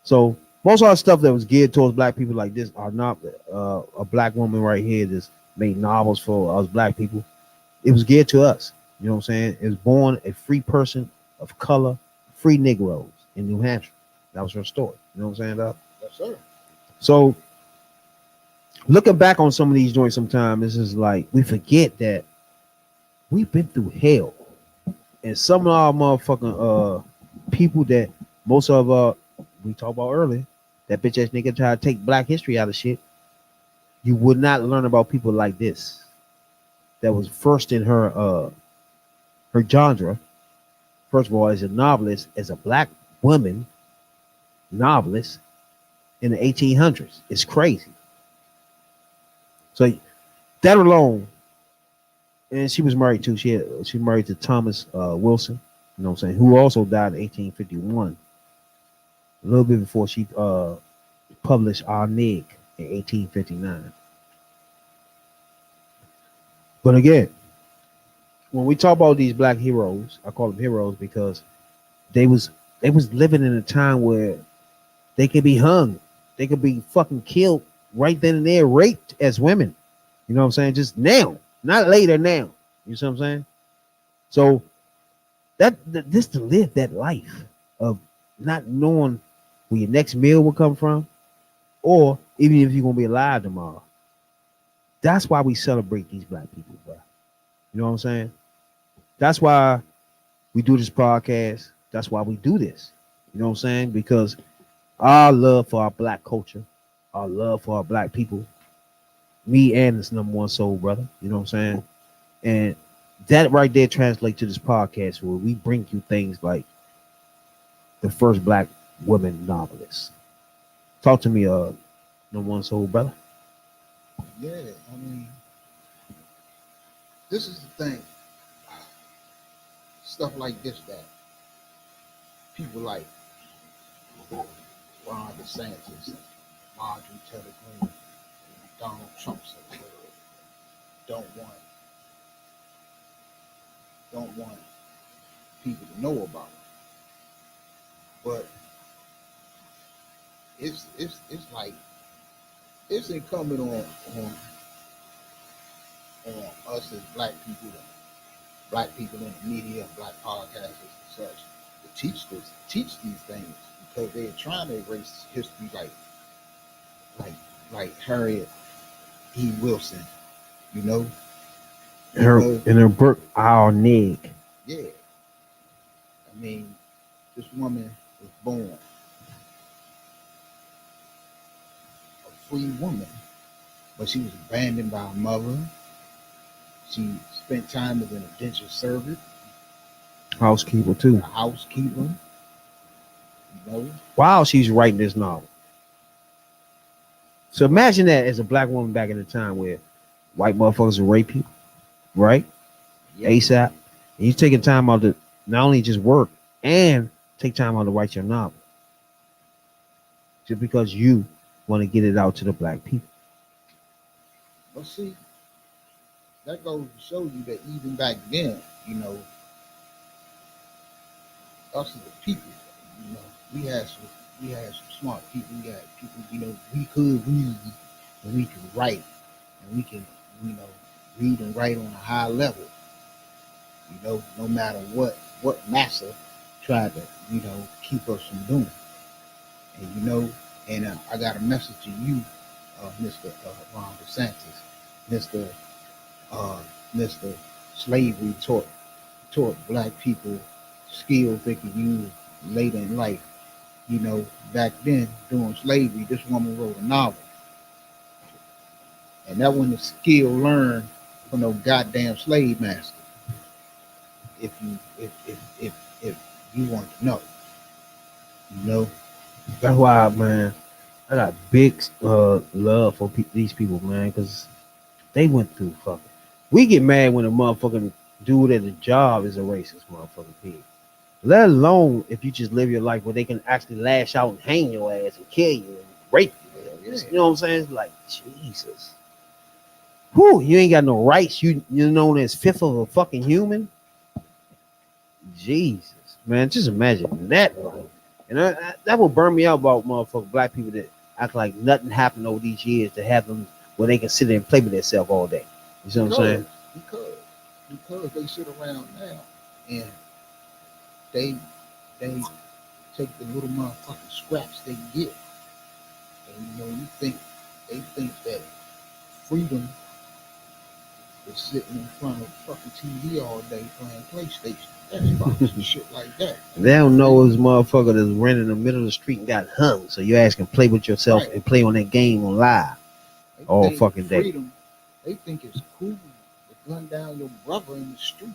So most of our stuff that was geared towards black people like this are not a black woman right here that's made novels for us black people. It was geared to us. You know what I'm saying? It was born a free person of color, free Negroes in New Hampshire. That was her story. You know what I'm saying, dog? Yes, sir. So looking back on some of these joints sometimes, this is like we forget that we've been through hell. And some of our motherfucking people that most of we talked about earlier, that bitch ass nigga try to take black history out of shit. You would not learn about people like this. That was first in her genre. First of all, as a novelist, as a black woman novelist in the 1800s. It's crazy. So that alone, and she was married too. She married to Thomas Wilson, you know what I'm saying, who also died in 1851. A little bit before she published Our Nig in 1859. But again, when we talk about these black heroes, I call them heroes because they was living in a time where they could be hung, they could be fucking killed right then and there, raped as women. You know what I'm saying? Just now, not later. Now, you see what I'm saying? So this to live that life of not knowing where your next meal will come from, or even if you're gonna be alive tomorrow. That's why we celebrate these black people, bro. You know what I'm saying? That's why we do this podcast. That's why we do this. You know what I'm saying? Because our love for our black culture, our love for our black people, me and this number one soul brother, you know what I'm saying? And that right there translates to this podcast where we bring you things like the first black woman novelist. Talk to me, number one soul brother. Yeah, I mean, this is the thing. stuff like this that people like Ron DeSantis and Marjorie Taylor Greene and Donald Trump don't want people to know about it. But it's like it's incumbent on us as black people in the media, black podcasters and such, to teach these things, because they're trying to erase history like Harriet E. Wilson, you know. Her in her book, Our Nig. Yeah. I mean, this woman was born a free woman, but she was abandoned by her mother. She spent time as an indentured servant, Housekeeper too. a housekeeper, you know. While she's writing this novel. So imagine that as a black woman back in the time where white motherfuckers would rape you, right? Yeah. ASAP. And you taking time out to not only just work and take time out to write your novel. Just because you want to get it out to the black people. But see, that goes to show you that even back then, you know, us as a people, you know, we had some smart people. We had people, you know, we could read and we could write and we can, you know, read and write on a high level. You know, no matter what massa tried to, you know, keep us from doing. And you know, and I got a message to you, Mr. Ron DeSantis, Mr. Slavery taught black people skills they could use later in life. You know, back then during slavery, this woman wrote a novel, and that wasn't a skill learned from no goddamn slave master. If you want to know, you know. That's why, man, I got big love for these people, man, because they went through fucking. We get mad when a motherfucking dude at the job is a racist motherfucking pig. Let alone if you just live your life where they can actually lash out and hang your ass and kill you and rape you. You know what I'm saying? It's like, Jesus. Whew, you ain't got no rights. You're known as fifth of a fucking human. Jesus, man, just imagine that. And that will burn me out about motherfucking black people that act like nothing happened over these years to have them where they can sit there and play with themselves all day. You see what I'm saying? Because they sit around now and they take the little motherfucking scraps they get, and you know, they think that freedom is sitting in front of fucking TV all day playing PlayStation, Xbox, and shit like that. They don't know this motherfucker that's running in the middle of the street and got hung. So your ass can play with yourself and play on that game on live all fucking day. Freedom, they think it's cool to gun down your brother in the streets.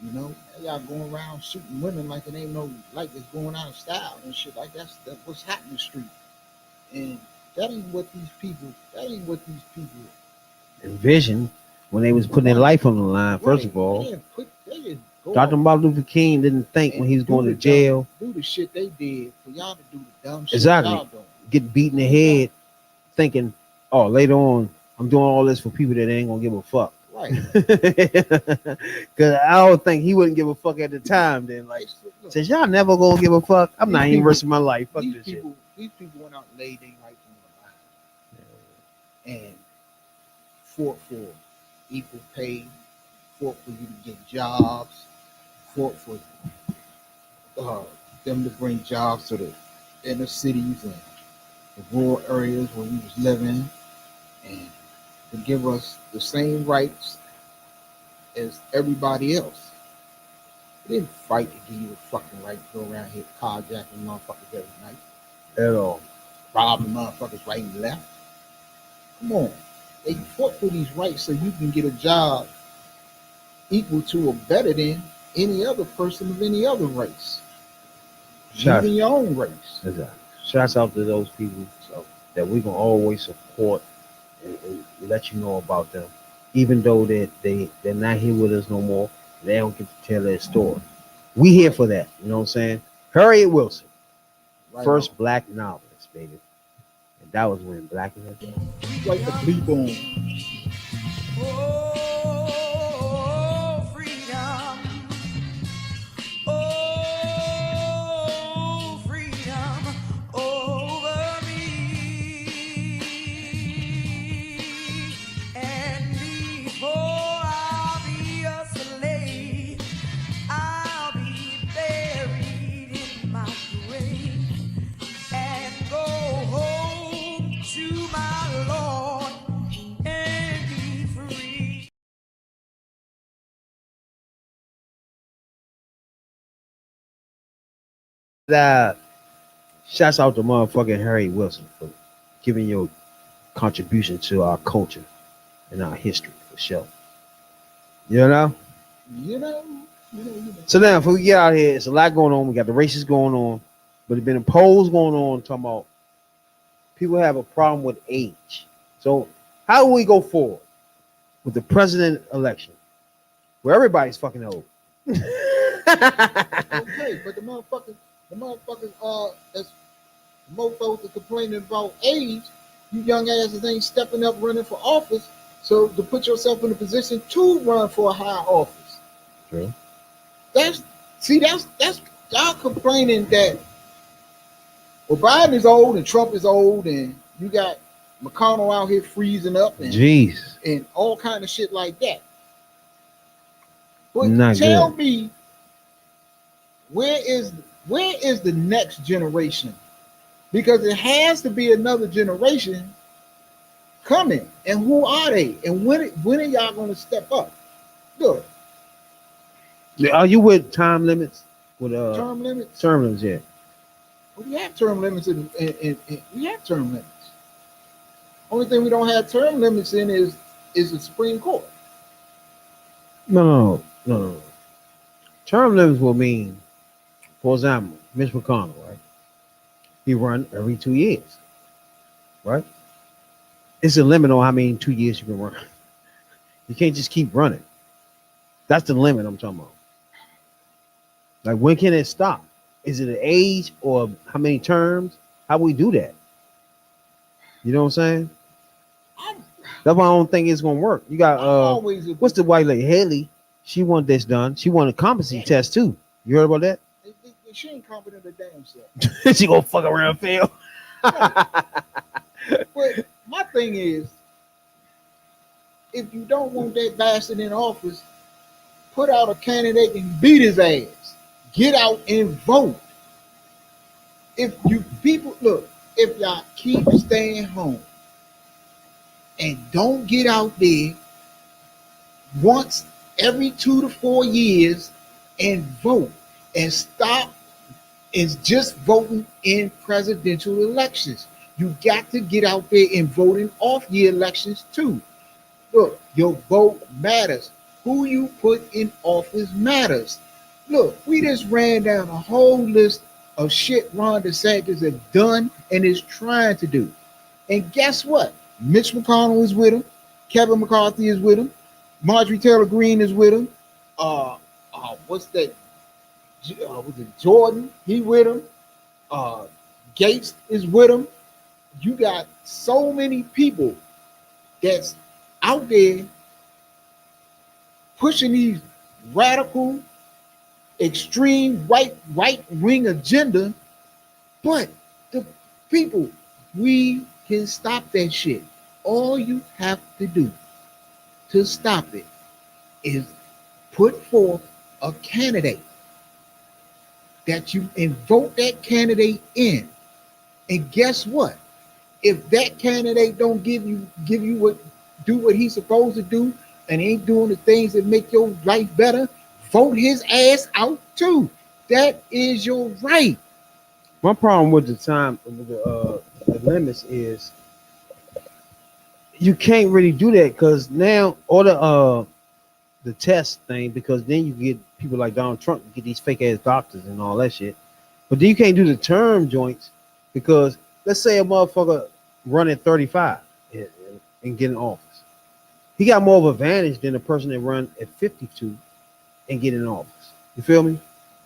You know, y'all going around shooting women like it ain't no, like it's going out of style and shit like that's what's hot in the street. And that ain't what these people envision when they was putting their life on the line. First of all, Dr. Martin Luther King didn't think when he was going to jail. Do the shit they did for y'all to do the dumb shit. Exactly. Get beat in the head thinking, oh, later on, I'm doing all this for people that ain't gonna give a fuck. Right. Because I don't think he wouldn't give a fuck at the time. Then, like, since y'all never gonna give a fuck, I'm not even risking my life. Fuck this shit. These people went out and laid their life on the line and fought for equal pay, fought for you to get jobs, fought for them to bring jobs to the inner cities and the rural areas where we was living, and to give us the same rights as everybody else. They didn't fight to give you the fucking right to go around here carjacking motherfuckers every night. At all. Robbing motherfuckers right and left. Come on. They fought for these rights so you can get a job equal to or better than any other person of any other race. Even your own race. Exactly. Shouts out to those people that we're going to always support and let you know about them. Even though they're not here with us no more. They don't get to tell their story. We here for that. You know what I'm saying? Harriet Wilson, Right first on. black novelist, baby. And that was when black is a day. Like the bleep on. Oh, freedom. Oh, freedom over me. And before I'll be a slave, I'll be buried in my grave and go home to my Lord and be free. That shouts out to motherfucking Harriet Wilson for giving your contribution to our culture and our history for sure. You know? You know. So now if we get out here, it's a lot going on. We got the races going on, but there's been polls going on talking about people have a problem with age. So how do we go forward with the president election where everybody's fucking old? Okay, but the motherfuckers, that's the mofos that complaining about age, you young asses ain't stepping up running for office. So to put yourself in a position to run for a high office. True. That's y'all complaining that well Biden is old and Trump is old and you got McConnell out here freezing up Jeez. and all kind of shit like that. But Not tell good. me where is the next generation? Because it has to be another generation coming. And who are they? And when are y'all going to step up? Look, Are you with time limits? With term limits. term limits, yeah. Well, we have term limits in we have term limits. Only thing we don't have term limits in is the Supreme Court. No. Term limits will mean, for example, Mitch McConnell, right? He run every 2 years, right? It's a limit on how many 2 years you can run. You can't just keep running. That's the limit I'm talking about. Like, when can it stop? Is it an age or how many terms? How we do that? You know what I'm saying? That's why I don't think it's gonna work. You got Always what's the white lady? Haley. She want this done. She want a competency test too. You heard about that? she ain't competent a damn self. She gonna fuck around and fail. But my thing is, if you don't want that bastard in office, put out a candidate and beat his ass. Get out and vote. If you people look, if y'all keep staying home and don't get out there once every 2 to 4 years and vote and stop is just voting in presidential elections. You got to get out there and vote in off-year elections too. Look, your vote matters. Who you put in office matters. Look, we just ran down a whole list of shit Ron DeSantis has done and is trying to do. And guess what? Mitch McConnell is with him. Kevin McCarthy is with him. Marjorie Taylor Greene is with him. What's that? Was it Jordan? He with him. Gates is with him. You got so many people that's out there pushing these radical, extreme right wing agenda, but the people, we can stop that shit. All you have to do to stop it is put forth a candidate that you and vote that candidate in. And guess what? If that candidate don't give you what he's supposed to do and ain't doing the things that make your life better, vote his ass out too. That is your right. My problem with the time with the limits is you can't really do that because now all the test thing, because then you get people like Donald Trump get these fake ass doctors and all that shit. But then you can't do the term joints because let's say a motherfucker running 35 and get in office. He got more of an advantage than a person that run at 52 and get in office. You feel me?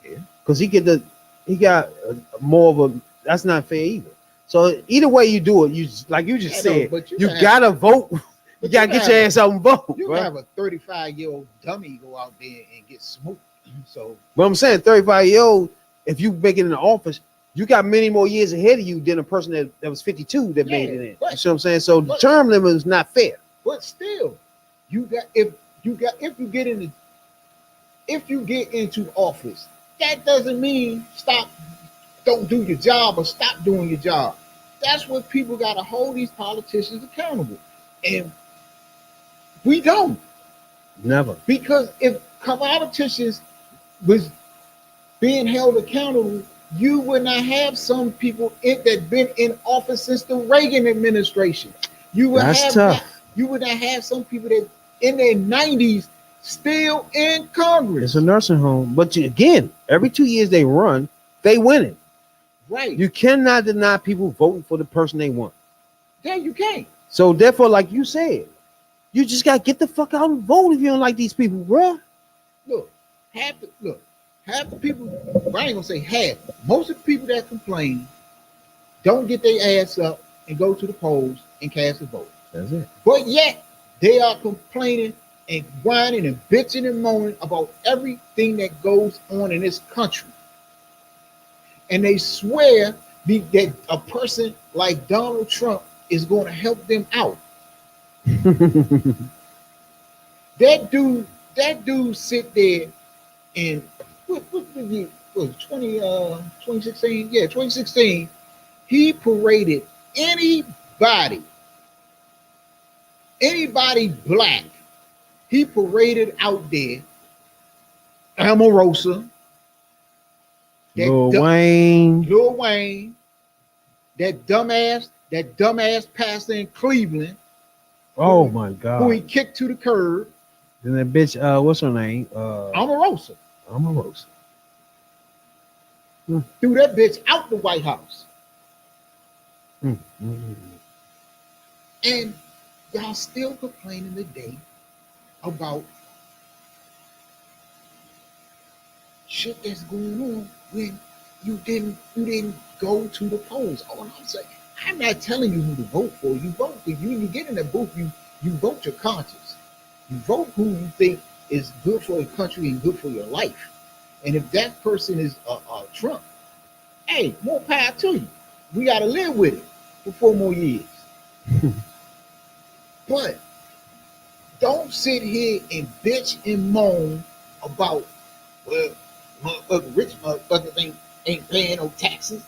Yeah. Because he got more of a. That's not fair either. So either way you do it, you like you just I know, said, but you you gotta gotta vote. You but gotta you get gotta your have ass out and vote. You Bro. can have a 35-year-old dummy go out there and get smoked. So But I'm saying 35-year-old, if you make it in the office, you got many more years ahead of you than a person that was 52 that made it in. but- You see what I'm saying? So the but- term limit is not fair. but still, if you get into office, that doesn't mean don't do your job or stop doing your job. That's what people got to hold these politicians accountable, and we don't. Never. Because if politicians was being held accountable, you would not have some people that been in office since the Reagan administration. You would That's have tough. you would not have some people that in their 90s still in Congress. It's a nursing home. But again, every 2 years they run, they win it. Right. You cannot deny people voting for the person they want. Yeah, you can't. So therefore, like you said, you just gotta get the fuck out and vote if you don't like these people, bruh. Look, half the people, I ain't gonna say half, most of the people that complain don't get their ass up and go to the polls and cast a vote. That's it. But yet they are complaining and whining and bitching and moaning about everything that goes on in this country. And they swear that a person like Donald Trump is going to help them out. That dude sit there and what the year was 2016? Yeah, 2016. He paraded anybody black. He paraded out there. Omarosa, Lil Wayne. that dumbass pastor in Cleveland, Oh my who he God. kicked to the curb. Then that bitch, what's her name? Omarosa Omarosa. threw that bitch out the White House. And y'all still complaining today about shit that's going on when you didn't go to the polls. All I'm saying, I'm not telling you who to vote for. You vote for you. You get in the booth. You vote your conscience. You vote who you think is good for the country and good for your life. And if that person is Trump, hey, more power to you. We got to live with it for 4 more years. But don't sit here and bitch and moan about, well, motherfucking rich motherfuckers ain't paying no taxes.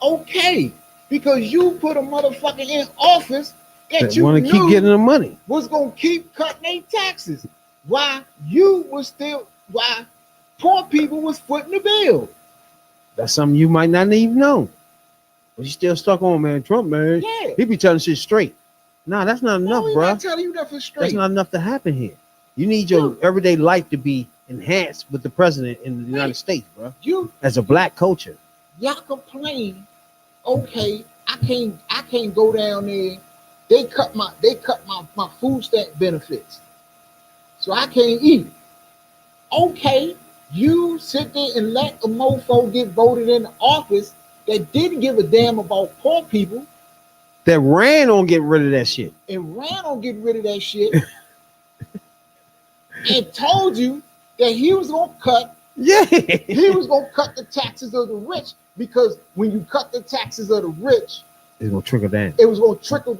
Okay, because you put a motherfucker in office that you want to keep knew getting the money. was gonna keep cutting their taxes. Why poor people was footing the bill. That's something you might not even know. But you still stuck on, man. Trump, man. Yeah. He be telling shit straight. Nah, that's not enough, No, he's bro. not telling you that for straight. That's not enough to happen here. You need your everyday life to be enhanced with the president in the United States, bro. You As a black culture. y'all complain. Okay, I can't go down there. They cut my food stamp benefits, so I can't eat. Okay, you sit there and let a mofo get voted in the office that didn't give a damn about poor people That ran on getting rid of that shit. and ran on getting rid of that shit and told you that he was gonna cut Yeah. the taxes of the rich, because when you cut the taxes of the rich, It's gonna trickle down. it was going to trickle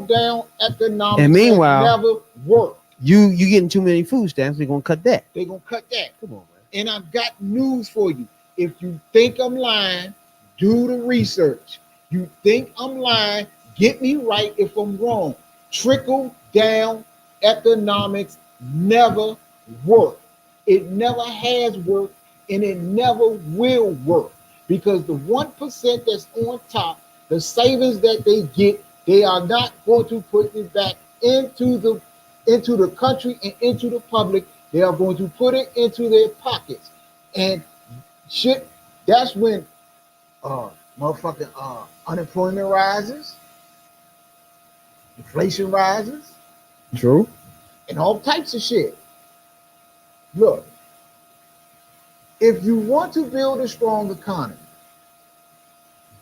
down economics. And meanwhile, never work. You getting too many food stamps, they're gonna cut that. They're going to cut that. Come on, man. And I've got news for you. If you think I'm lying, do the research. You think I'm lying, get me right if I'm wrong. Trickle down economics never work. It never has worked, and it never will work, because the 1% that's on top, the savings that they get, they are not going to put it back into the country and into the public. They are going to put it into their pockets. And shit, that's when motherfucking unemployment rises, inflation rises, True. and all types of shit. Look, if you want to build a strong economy,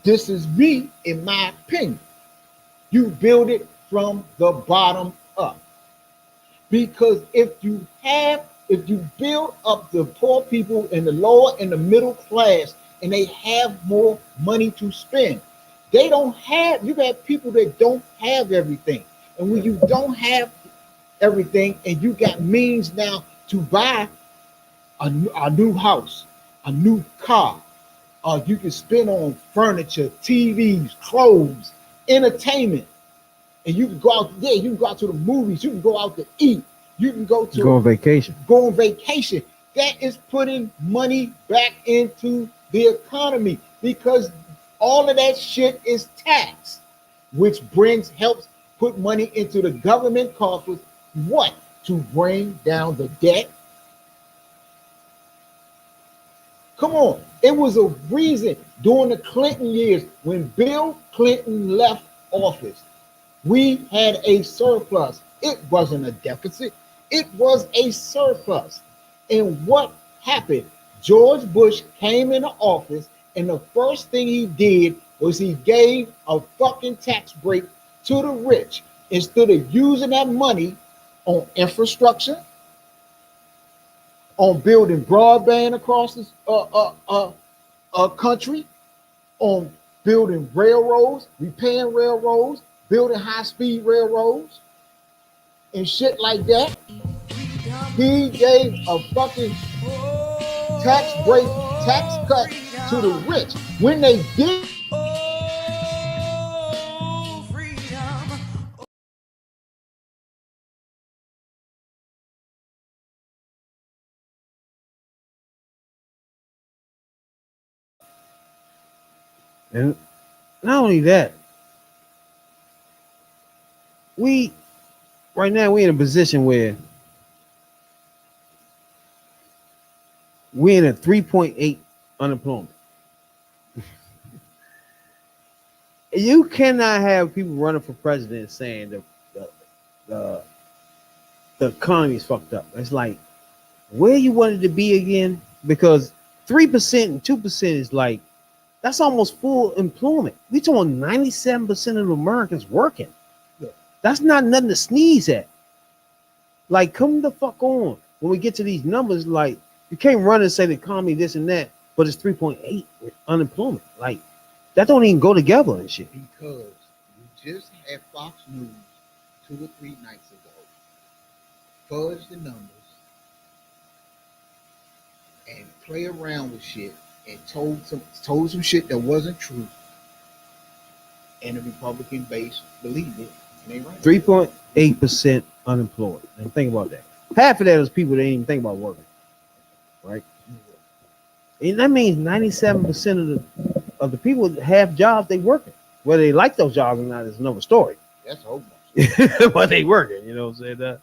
this is me, in my opinion. You build it from the bottom up. Because if you build up the poor people in the lower and the middle class and they have more money to spend, you got people that don't have everything. And when you don't have everything and you got means now to buy a new house, a new car, you can spend on furniture, TVs, clothes, entertainment. And you can go out, you can go out to the movies, you can go out to eat, you can go on vacation. Go on vacation. That is putting money back into the economy because all of that shit is taxed, which helps put money into the government coffers. What? To bring down the debt. Come on. It was a reason during the Clinton years when Bill Clinton left office. We had a surplus. It wasn't a deficit. It was a surplus. And what happened? George Bush came into office, and the first thing he did was he gave a fucking tax break to the rich instead of using that money on infrastructure, on building broadband across this country, on building railroads, repairing railroads, building high-speed railroads, and shit like that. He gave a fucking tax cut to the rich. When they did, and not only that, right now we're in a position where we're in a 3.8 unemployment. You cannot have people running for president saying the economy is fucked up. It's like where you wanted to be again, because 3% and 2% is like that's almost full employment. We talking 97% of Americans working. That's not nothing to sneeze at. Like, come the fuck on. When we get to these numbers, like, you can't run and say the economy this and that, but it's 3.8 with unemployment. Like, that don't even go together and shit. because you just had Fox News 2 or 3 nights ago fudge the numbers and play around with shit and told some shit that wasn't true, and the Republican base believed it, and they ran. 3.8% unemployed. And think about that. Half of that is people that ain't even think about working, right? And that means 97% of the people that have jobs, they working. Whether they like those jobs or not is another story. That's hope. But they working, you know what I'm saying?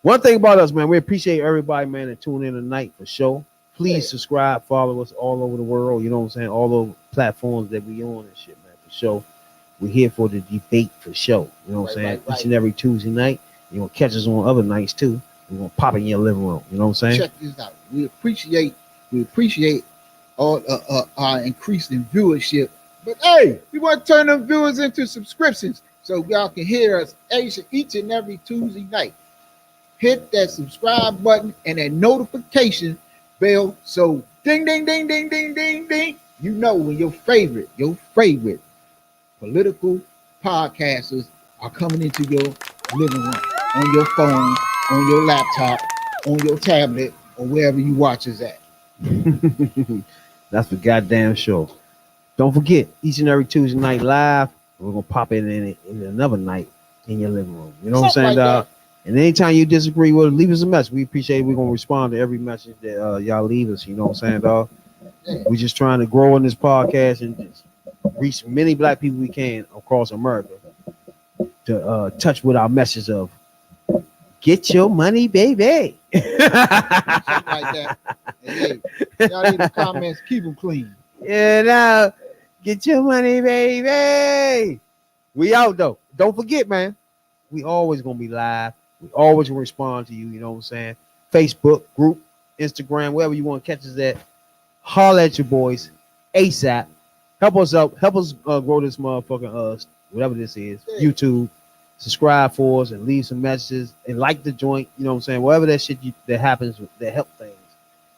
One thing about us, man, we appreciate everybody, man, that tune in tonight for sure. Please subscribe, follow us all over the world. You know what I'm saying? All those platforms that we on and shit, man, for sure. We're here for the debate for sure. You know what I'm saying? Each and every Tuesday night. You're going to catch us on other nights too. We're going to pop in your living room. You know what I'm saying? Check this out. We appreciate all our increasing viewership. But hey, we want to turn them viewers into subscriptions so y'all can hear us each and every Tuesday night. Hit that subscribe button and that notification bell so ding, ding, ding, ding, ding, ding, ding. You know when your favorite political podcasters are coming into your living room, on your phone, on your laptop, on your tablet, or wherever you watch us at. That's the goddamn show. Don't forget, each and every Tuesday night live, we're going to pop in another night in your living room. You know what I'm saying, dog? And anytime you disagree with us, leave us a message. We appreciate it. We're going to respond to every message that y'all leave us. You know what I'm saying, dog? We're just trying to grow in this podcast and just reach many black people we can across America to touch with our message of get your money, baby. Something like that. Hey, y'all need the comments, keep them clean. Yeah, now, get your money, baby. We out, though. Don't forget, man. We always going to be live. We always will respond to you. You know what I'm saying? Facebook group, Instagram, wherever you want to catch us at. Holler at your boys ASAP. Help us out. Help us grow this motherfucking whatever this is. YouTube. Subscribe for us and leave some messages and like the joint. You know what I'm saying? Whatever that shit that happens that help things.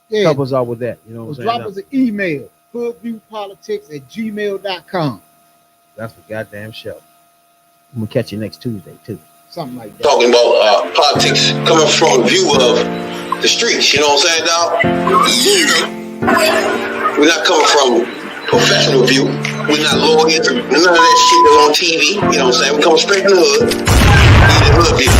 Yeah. Help us out with that. You know what I'm saying? Drop us an email. HOODVIEWPolitics@gmail.com. That's the goddamn show. I'm gonna catch you next Tuesday too. Something like that. Talking about politics coming from a view of the streets, you know what I'm saying, dog? We're not coming from professional view. We're not lawyers, none of that shit that's on TV, you know what I'm saying? We come straight from the hood. We the hood view.